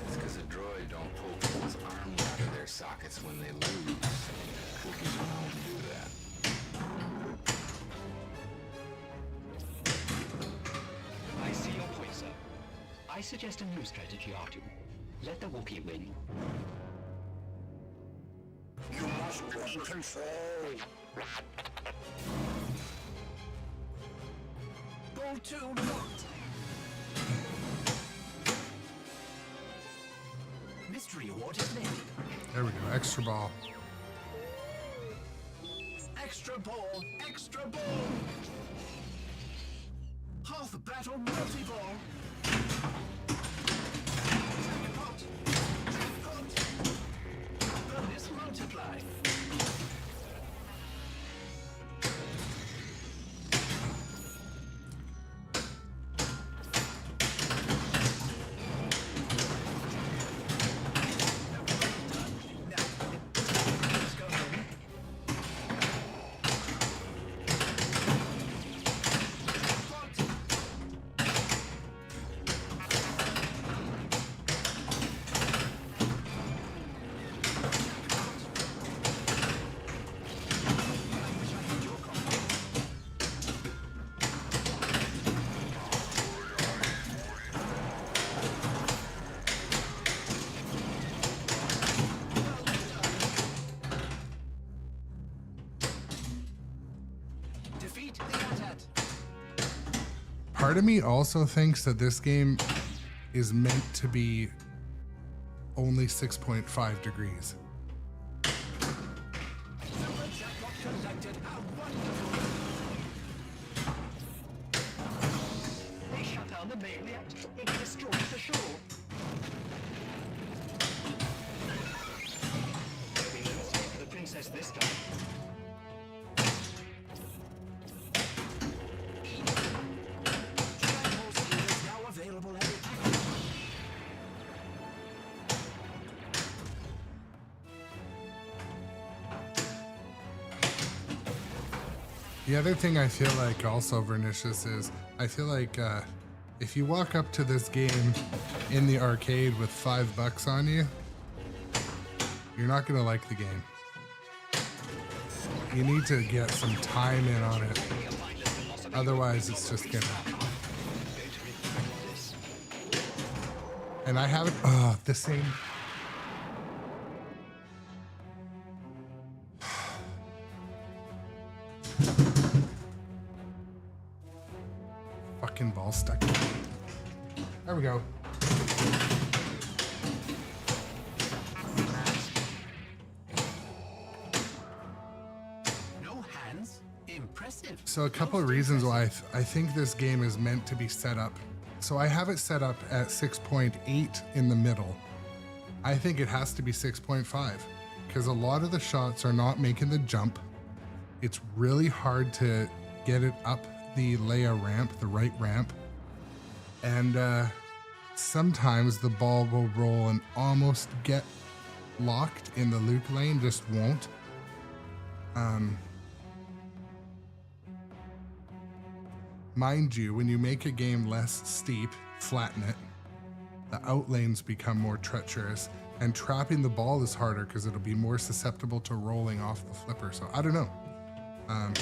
It's because a droid don't pull people's arms out of their sockets when they lose. Cookies are known to do that. I see your point, sir. I suggest a new strategy, R2. Let the Wookiee win. You must be in control. Ball 2 locked. Mystery award is lit. There we go, extra ball. Extra ball, extra ball. Half battle multi-ball. Jackpot, jackpot. Bonus multiply. Let's go home. Defeat the AT-AT. Part of me also thinks that this game is meant to be only 6.5 degrees. Super jackpot collected. How wonderful. They shut down the main reactor. It destroys the shore. Maybe let's take the The other thing I feel like also, Vernicious, is I feel like if you walk up to this game in the arcade with $5 on you, you're not gonna like the game. You need to get some time in on it. Otherwise, it's just gonna... And I haven't... the same... Fucking ball stuck. There we go. No hands? Impressive. So a couple of reasons why I think this game is meant to be set up. So I have it set up at 6.8 in the middle. I think it has to be 6.5 because a lot of the shots are not making the jump. It's really hard to get it up the Leia ramp, the right ramp. And sometimes the ball will roll and almost get locked in the Luke lane, just won't. Mind you, when you make a game less steep, flatten it, the out lanes become more treacherous, and trapping the ball is harder because it'll be more susceptible to rolling off the flipper. So I don't know. Are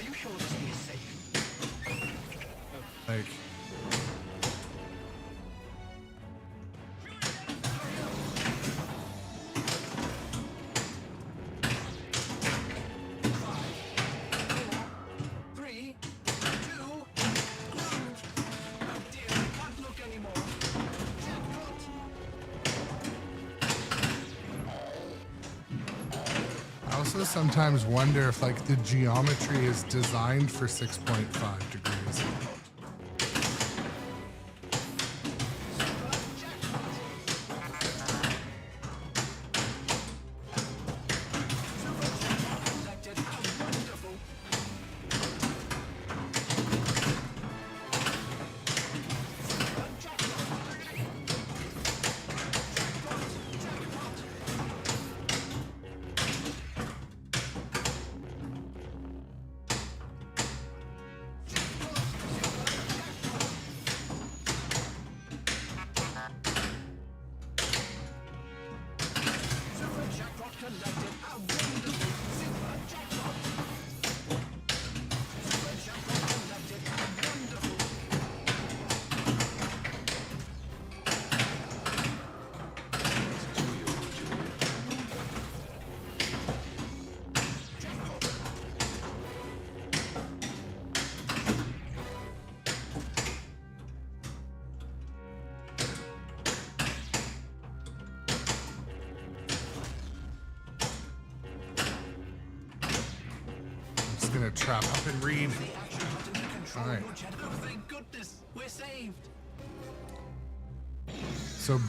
you sure this is safe? Like, Three, two, one. Oh dear, I can't look anymore. Jackpot. I also sometimes wonder if like the geometry is designed for 6.5 degrees. Collected. How wonderful. Super jackpot collected. How wonderful. Super jackpot. Super jackpot collected. How wonderful. I'm just gonna trap up and read. All right. Oh, thank goodness. We're saved. So,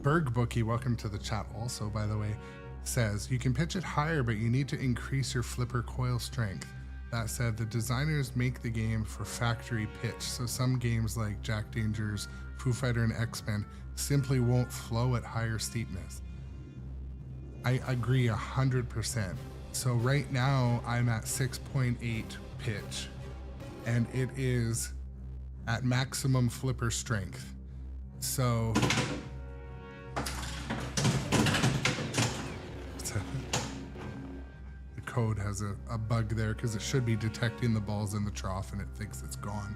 Berg Bookie, welcome to the chat also, by the way, says you can pitch it higher, but you need to increase your flipper coil strength. That said, the designers make the game for factory pitch, so some games like Jack Danger's, Foo Fighter, and X-Men simply won't flow at higher steepness. I agree 100%. So right now I'm at 6.8 pitch, and it is at maximum flipper strength. So the code has a bug there because it should be detecting the balls in the trough and it thinks it's gone.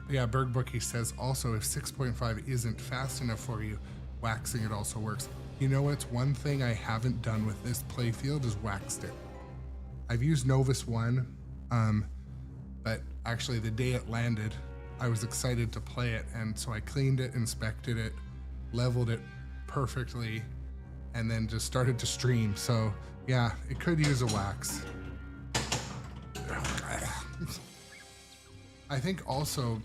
Yeah, Berg Bookie says also if 6.5 isn't fast enough for you, waxing it also works. You know what's one thing I haven't done with this playfield is waxed it. I've used Novus 1, but actually the day it landed, I was excited to play it, and so I cleaned it, inspected it, leveled it perfectly, and then just started to stream. So yeah, it could use a wax. I think also,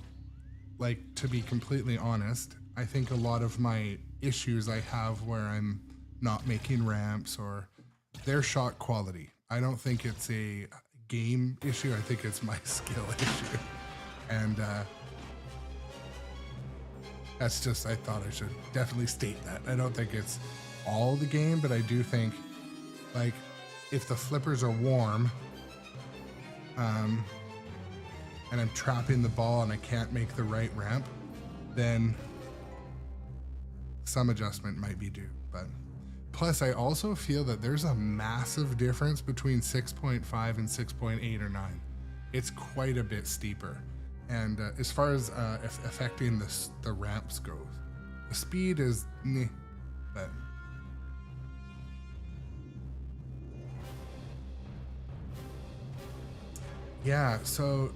like, to be completely honest, I think a lot of my issues I have where I'm not making ramps or their shot quality. I don't think it's a game issue. I think it's my skill issue. And That's just, I thought I should definitely state that. I don't think it's all the game, but I do think, like, if the flippers are warm, and I'm trapping the ball and I can't make the right ramp, then some adjustment might be due. But plus, I also feel that there's a massive difference between 6.5 and 6.8 or 9. It's quite a bit steeper. And as far as affecting the ramps goes, the speed is meh, but yeah, so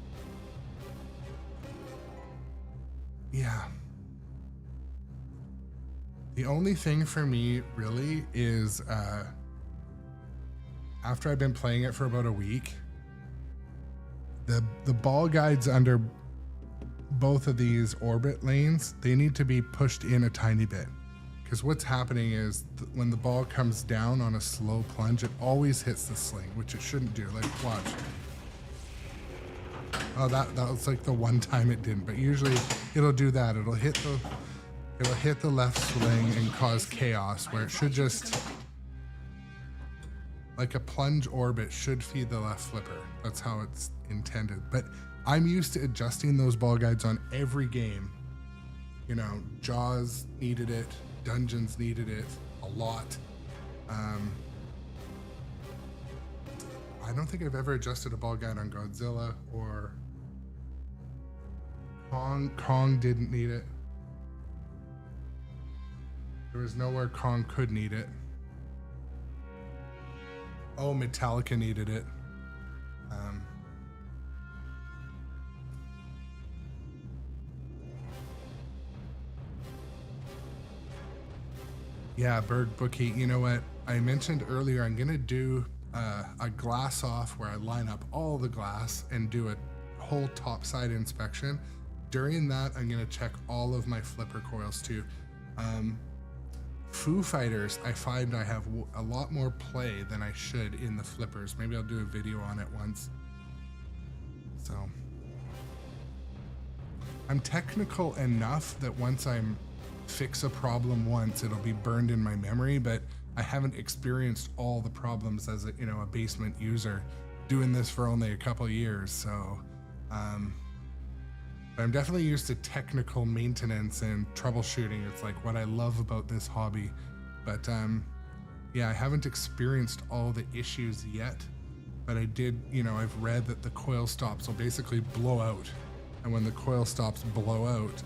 yeah. The only thing for me really is after I've been playing it for about a week, the ball guides under both of these orbit lanes, they need to be pushed in a tiny bit, because what's happening is when the ball comes down on a slow plunge, it always hits the sling, which it shouldn't do. Like, watch. Oh, that was like the one time it didn't, but usually it'll do that. It'll hit the left sling and cause chaos, where it should just, like a plunge orbit should feed the left flipper. That's how it's intended. But I'm used to adjusting those ball guides on every game. You know, Jaws needed it, Dungeons needed it a lot. I don't think I've ever adjusted a ball guide on Godzilla or Kong. Kong didn't need it. There was nowhere Kong could need it. Oh, Metallica needed it. Yeah, Berg Bookie, you know what? I mentioned earlier I'm gonna do a glass off where I line up all the glass and do a whole topside inspection. During that, I'm gonna check all of my flipper coils too. Foo Fighters, I find I have a lot more play than I should in the flippers. Maybe I'll do a video on it once. So I'm technical enough that once I'm fix a problem once, it'll be burned in my memory, but I haven't experienced all the problems as a, you know, a basement user doing this for only a couple years. So I'm definitely used to technical maintenance and troubleshooting. It's like what I love about this hobby. But yeah, I haven't experienced all the issues yet, but I did, you know, I've read that the coil stops will basically blow out. And when the coil stops blow out,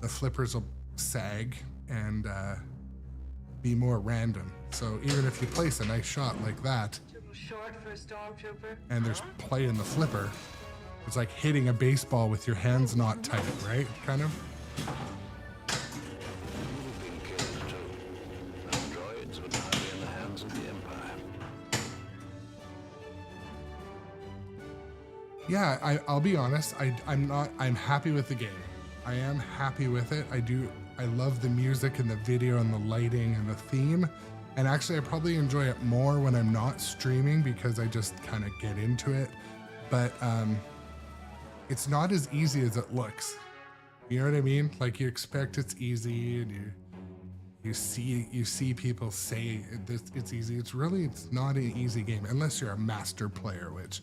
the flippers will sag and be more random. So even if you place a nice shot like that, Short for a stormtrooper. and there's play in the flipper, it's like hitting a baseball with your hands not tight, right? Kind of. You've been killed too. Now droids would now be in the hands of the Empire. Yeah, I'll be honest. I'm happy with the game. I am happy with it. I love the music and the video and the lighting and the theme. And actually, I probably enjoy it more when I'm not streaming because I just kind of get into it. But it's not as easy as it looks. You know what I mean? Like, you expect it's easy, and you see people say it's easy. It's not an easy game unless you're a master player, which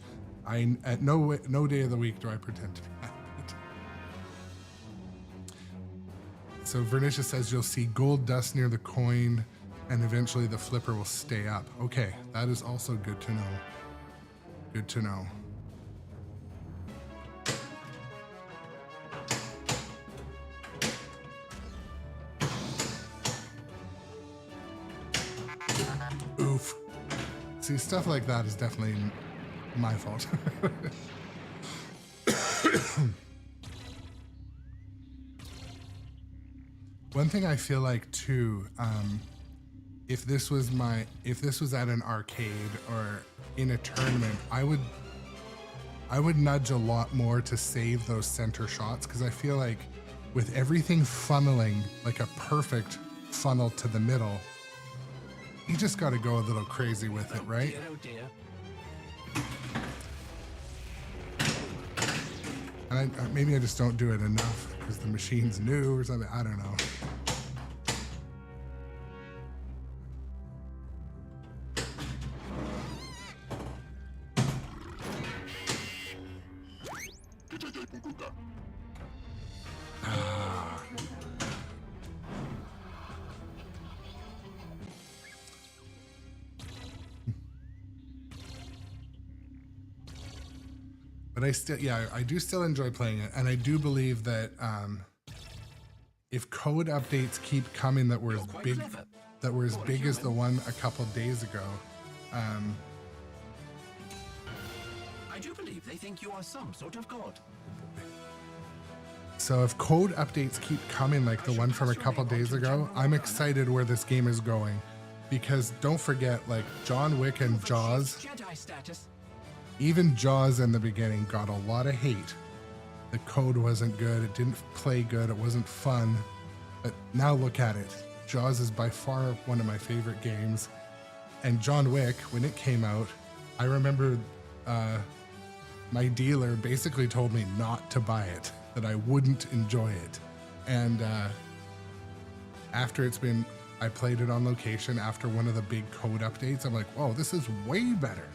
at no day of the week do I pretend to be that. So Vernicia says you'll see gold dust near the coin, and eventually the flipper will stay up. Okay, that is also good to know. Good to know. Oof. See, stuff like that is definitely my fault. One thing I feel like too, if this was at an arcade or in a tournament, I would nudge a lot more to save those center shots, because I feel like with everything funneling like a perfect funnel to the middle, you just got to go a little crazy with it, right? Oh dear. And maybe I just don't do it enough because the machine's new or something. I don't know. But I do still enjoy playing it, and I do believe that if code updates keep coming that were as big as the one a couple days ago, I do believe they think you are some sort of god. so if code updates keep coming like the one from a couple days ago, I'm excited where this game is going, because don't forget, like John Wick and Jaws. Jedi status. Even Jaws in the beginning got a lot of hate. The code wasn't good, it didn't play good, it wasn't fun. But now look at it. Jaws is by far one of my favorite games. And John Wick, when it came out, I remember my dealer basically told me not to buy it, that I wouldn't enjoy it. And after I played it on location after one of the big code updates, I'm like, whoa, this is way better.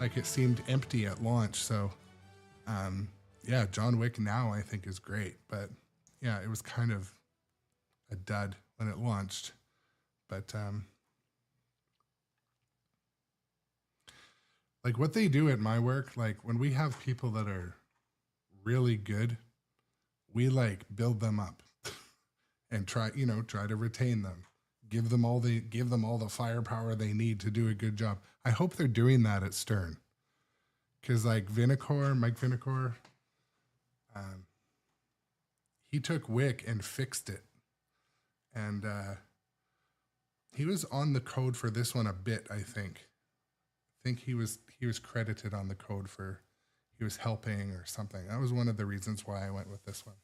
Like, it seemed empty at launch. So, yeah, John Wick now I think is great. But yeah, it was kind of a dud when it launched. But like what they do at my work, like when we have people that are really good, we like build them up and try to retain them. Give them all the firepower they need to do a good job. I hope they're doing that at Stern, because like Mike Vinacore, he took Wick and fixed it, and he was on the code for this one a bit. I think he was credited on the code for he was helping or something. That was one of the reasons why I went with this one.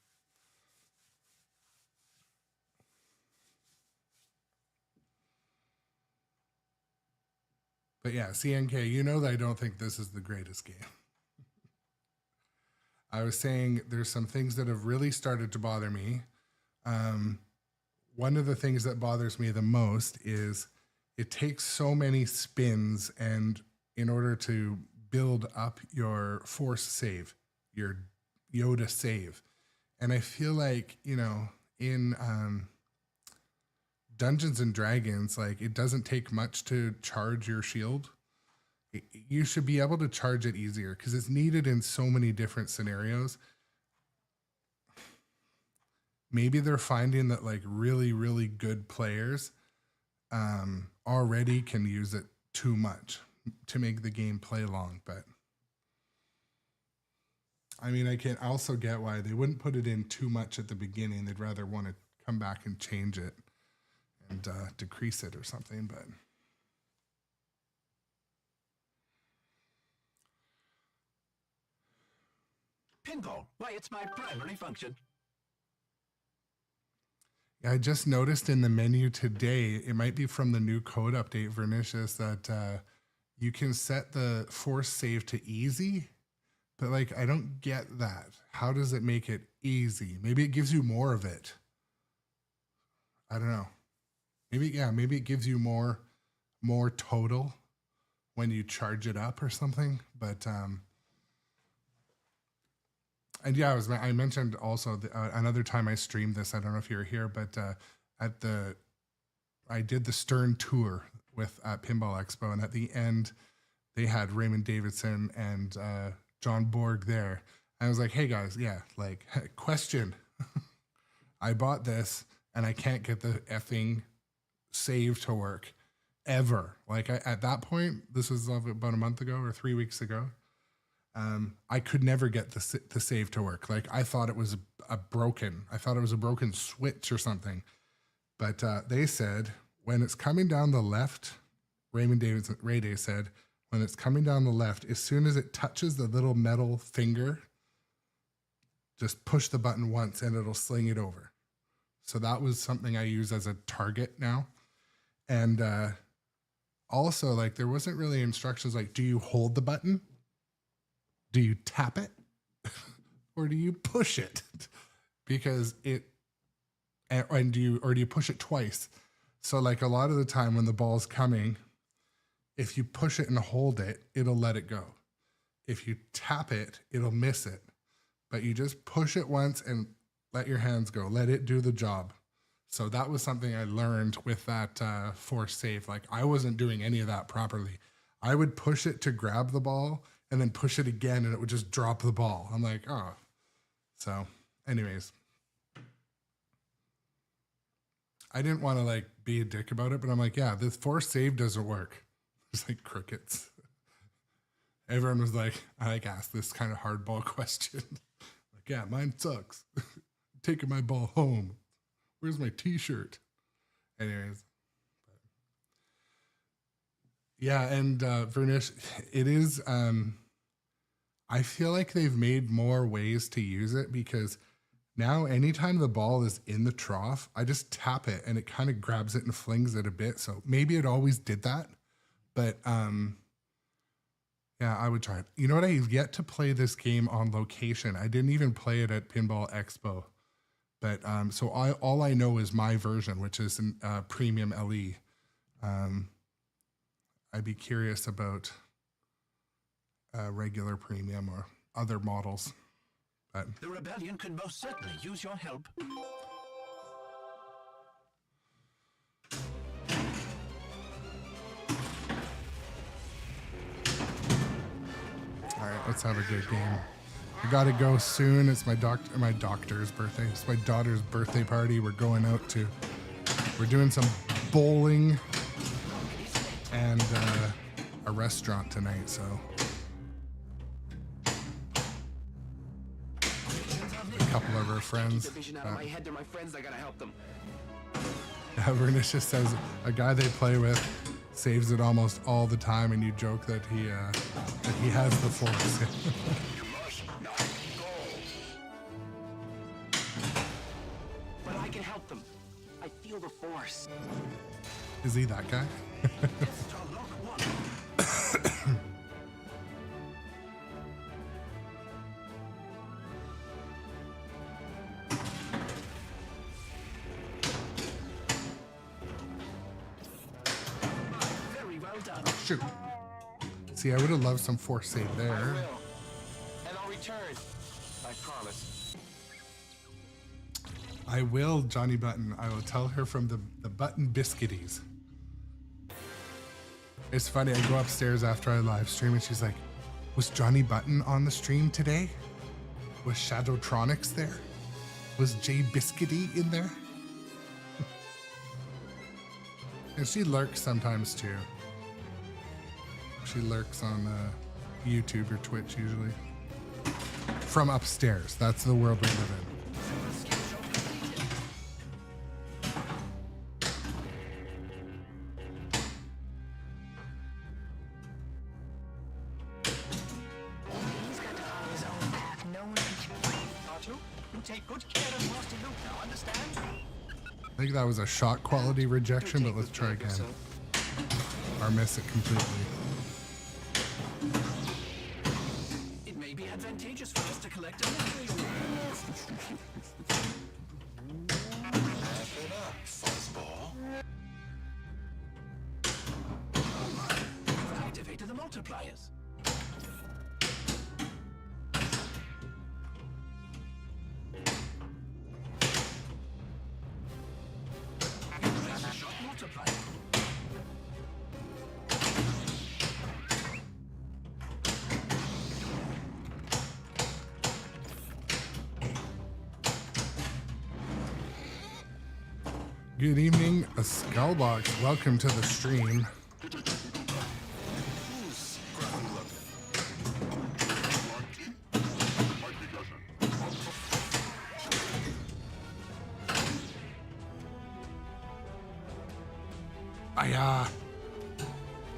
But yeah, CNK, you know that I don't think this is the greatest game. I was saying there's some things that have really started to bother me. One of the things that bothers me the most is it takes so many spins, and in order to build up your force save, your Yoda save. And I feel like, in Dungeons and Dragons, like it doesn't take much to charge your shield. You should be able to charge it easier because it's needed in so many different scenarios. Maybe they're finding that like really, really good players already can use it too much to make the game play long. But I mean, I can also get why they wouldn't put it in too much at the beginning. They'd rather want to come back and change it and decrease it or something. But Pinball. Why, it's my primary function. I just noticed in the menu today, it might be from the new code update, Vernicious, that you can set the force save to easy, but like, I don't get that. How does it make it easy? Maybe it gives you more of it. I don't know. Maybe it gives you more total when you charge it up or something. But and yeah, I mentioned also another time I streamed this. I don't know if you were here, but I did the Stern tour with Pinball Expo, and at the end they had Raymond Davidson and John Borg there. And I was like, hey guys, yeah, like question. I bought this and I can't get the effing save to work ever. Like at that point, this was about a month ago or 3 weeks ago. I could never get the save to work. Like I thought it was a broken switch or something. But they said when it's coming down the left, Ray Day said, when it's coming down the left, as soon as it touches the little metal finger, just push the button once and it'll sling it over. So that was something I use as a target now. And also, like, there wasn't really instructions like, do you hold the button? Do you tap it? or do you push it? Because do you push it twice? So like a lot of the time when the ball's coming, if you push it and hold it, it'll let it go. If you tap it, it'll miss it. But you just push it once and let your hands go. Let it do the job. So that was something I learned with that force save. Like I wasn't doing any of that properly. I would push it to grab the ball and then push it again and it would just drop the ball. I'm like, oh. So anyways. I didn't want to like be a dick about it, but I'm like, yeah, this force save doesn't work. It's like crickets. Everyone was like, I like asked this kind of hardball question. Like, yeah, mine sucks. Taking my ball home. Where's my t-shirt? Anyways. Yeah, and Vernish, it is, I feel like they've made more ways to use it because now anytime the ball is in the trough, I just tap it and it kind of grabs it and flings it a bit. So maybe it always did that, but yeah, I would try it. You know what? I've yet to play this game on location. I didn't even play it at Pinball Expo. But so all I know is my version, which is an premium LE. I'd be curious about regular premium or other models. But The rebellion could most certainly use your help. all right, let's have a good game. I gotta go soon. It's my doctor's birthday. It's my daughter's birthday party. We're going out to. We're doing some bowling and a restaurant tonight. So a couple of our friends. Vernish just says a guy they play with saves it almost all the time, and you joke that he has the force. But I can help them. I feel the force. Is he that guy? Very well done. Shoot. See, I would have loved some force save there. I will. And I'll return. I promise. I will, Johnny Button. I will tell her from the Button Biscuities. It's funny, I go upstairs after I live stream and she's like, was Johnny Button on the stream today? Was Shadowtronics there? Was Jay Biscuity in there? And she lurks sometimes too. She lurks on YouTube or Twitch usually. From upstairs. That's the world we live in. I think that was a shot quality rejection, but let's try again. Or miss it completely. It may be advantageous for us to collect a material. Fuzzball. You've activated the multipliers. Shot multiplier. Good evening, a Skullbox. Welcome to the stream.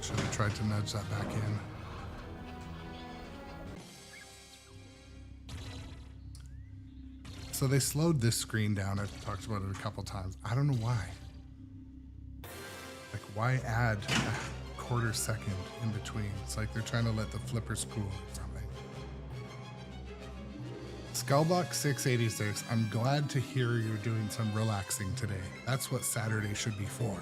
Should have tried to nudge that back in. So they slowed this screen down. I've talked about it a couple times. I don't know why. Like, why add a quarter second in between? It's like they're trying to let the flippers cool or something. Skullbox 686, I'm glad to hear you're doing some relaxing today. That's what Saturday should be for.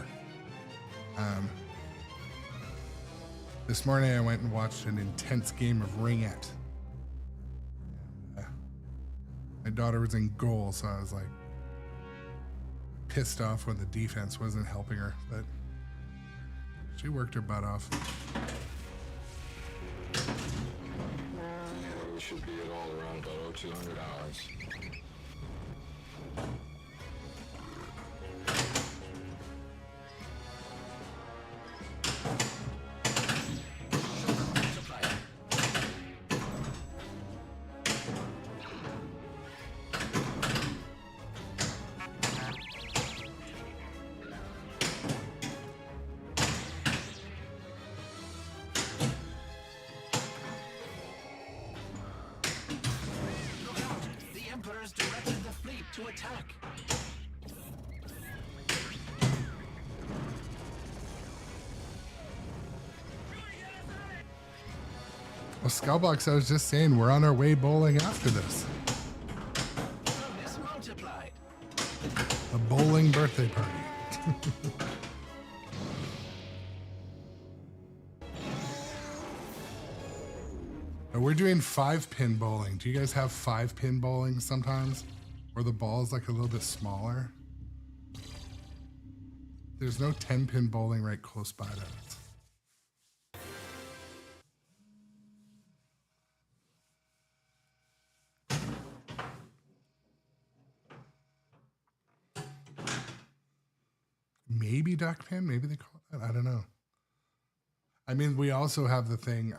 This morning I went and watched an intense game of ringette. My daughter was in goal, so I was like pissed off when the defense wasn't helping her, but she worked her butt off. We should be at all around about 200 hours. Directed the fleet to attack. Well, Skullbox, I was just saying, we're on our way bowling after this. Bonus multiplied. A bowling birthday party. We're doing 5-pin bowling. Do you guys have 5-pin bowling sometimes? Where the ball is like a little bit smaller? There's no 10-pin bowling right close by to us. Maybe duck pin? Maybe they call it that? I don't know. I mean, we also have the thing...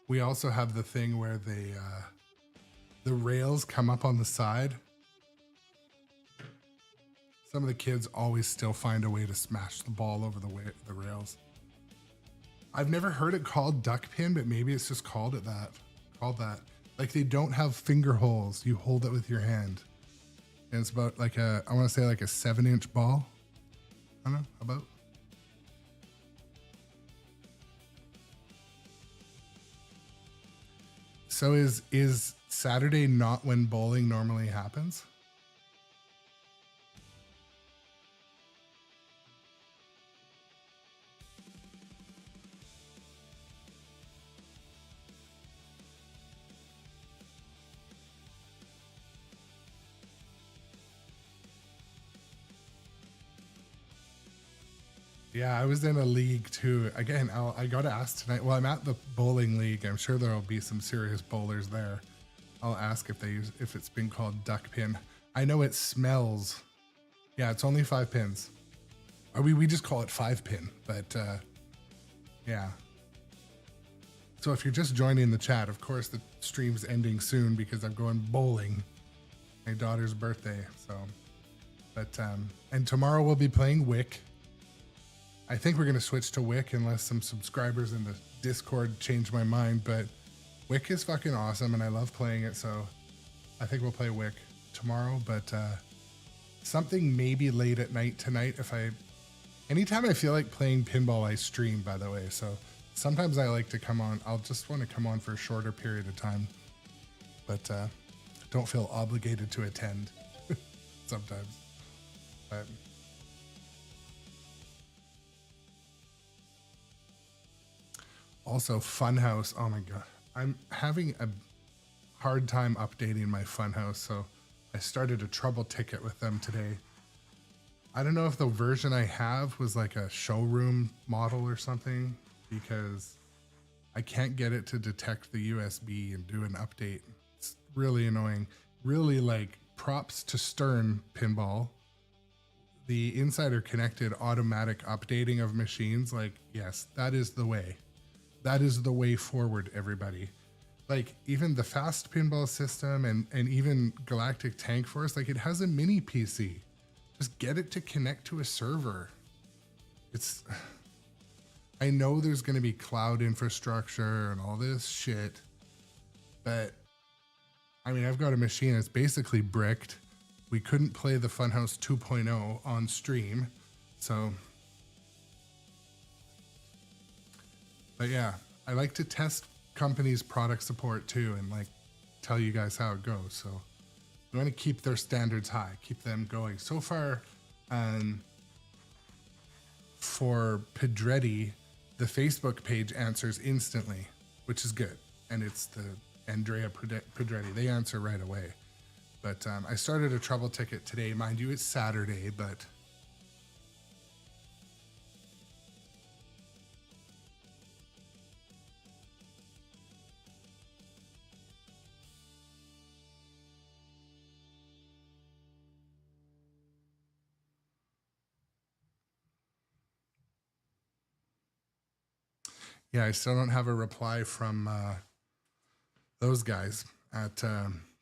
we also have the thing where they, the rails come up on the side. Some of the kids always still find a way to smash the ball over the rails. I've never heard it called duck pin, but maybe it's just called that. Like they don't have finger holes. You hold it with your hand. And it's about like I want to say like a 7-inch ball. I don't know, about. So is Saturday not when bowling normally happens? Yeah, I was in a league too. Again, I got to ask tonight. Well, I'm at the bowling league. I'm sure there'll be some serious bowlers there. I'll ask if it's been called duck pin. I know it smells. Yeah, it's only 5 pins. Or we just call it 5-pin, but yeah. So if you're just joining the chat, of course the stream's ending soon because I'm going bowling. My daughter's birthday, so. But and tomorrow we'll be playing Wick. I think we're going to switch to Wick unless some subscribers in the Discord change my mind, but Wick is fucking awesome and I love playing it, so I think we'll play Wick tomorrow, but something maybe late at night tonight anytime I feel like playing pinball, I stream, by the way, so sometimes I like to come on. I'll just want to come on for a shorter period of time, but don't feel obligated to attend sometimes, but... Also, Funhouse. Oh my god, I'm having a hard time updating my Funhouse, so I started a trouble ticket with them today. I don't know if the version I have was like a showroom model or something, because I can't get it to detect the USB and do an update. It's really annoying. Really, like, props to sternpinball. The Insider Connected automatic updating of machines, like, yes, that is the way. That is the way forward, everybody. Like, even the fast pinball system and even Galactic Tank Force, like, it has a mini PC. Just get it to connect to a server. It's... I know there's going to be cloud infrastructure and all this shit, but I mean, I've got a machine that's basically bricked. We couldn't play the Funhouse 2.0 on stream, so... But yeah, I like to test company's product support too, and like tell you guys how it goes. So we want to keep their standards high, keep them going. So far, for Pedretti, the Facebook page answers instantly, which is good. And it's the Andrea Pedretti. They answer right away. But I started a trouble ticket today. Mind you, it's Saturday, but yeah, I still don't have a reply from those guys at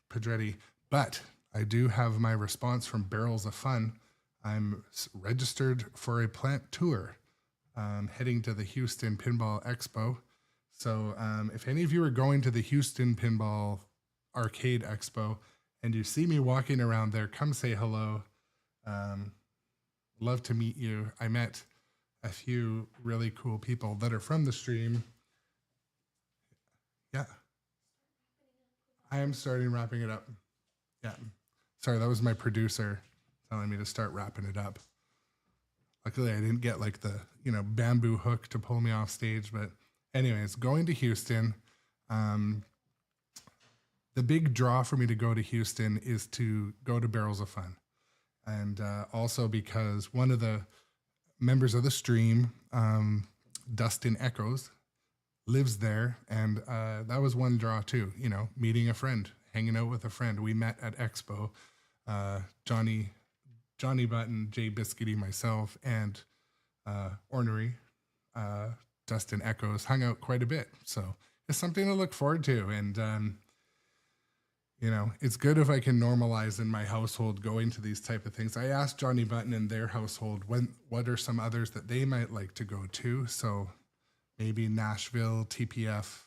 Pedretti, but I do have my response from Barrels of Fun. I'm registered for a plant tour heading to the Houston Pinball Expo. So if any of you are going to the Houston Pinball Arcade Expo and you see me walking around there, come say hello. Love to meet you. I met a few really cool people that are from the stream. Yeah. I am starting wrapping it up. Yeah. Sorry, that was my producer telling me to start wrapping it up. Luckily, I didn't get like the, bamboo hook to pull me off stage. But anyways, going to Houston. The big draw for me to go to Houston is to go to Barrels of Fun. And also because one of the members of the stream, Dustin Echoes, lives there. And that was one draw too, meeting a friend, hanging out with a friend. We met at Expo. Johnny Button, Jay Biscuity, myself, and Ornery, Dustin Echoes, hung out quite a bit. So it's something to look forward to. And, it's good if I can normalize in my household going to these type of things. I asked Johnny Button in their household what are some others that they might like to go to. So maybe Nashville, TPF,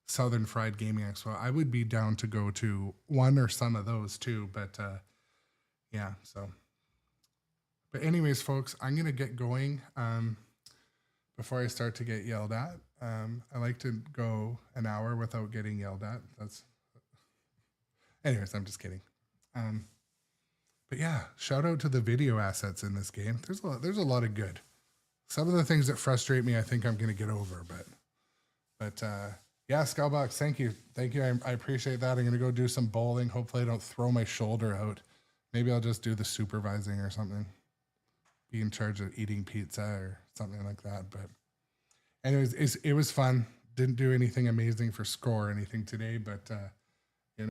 Southern Fried Gaming Expo. I would be down to go to one or some of those too. But yeah, so. But anyways, folks, I'm going to get going before I start to get yelled at. I like to go an hour without getting yelled at. Anyways, I'm just kidding. But yeah, shout out to the video assets in this game. There's a lot of good. Some of the things that frustrate me, I think I'm going to get over. But yeah, Skullbox, thank you. I appreciate that. I'm going to go do some bowling. Hopefully I don't throw my shoulder out. Maybe I'll just do the supervising or something. Be in charge of eating pizza or something like that. But anyways, it was fun. Didn't do anything amazing for score or anything today, but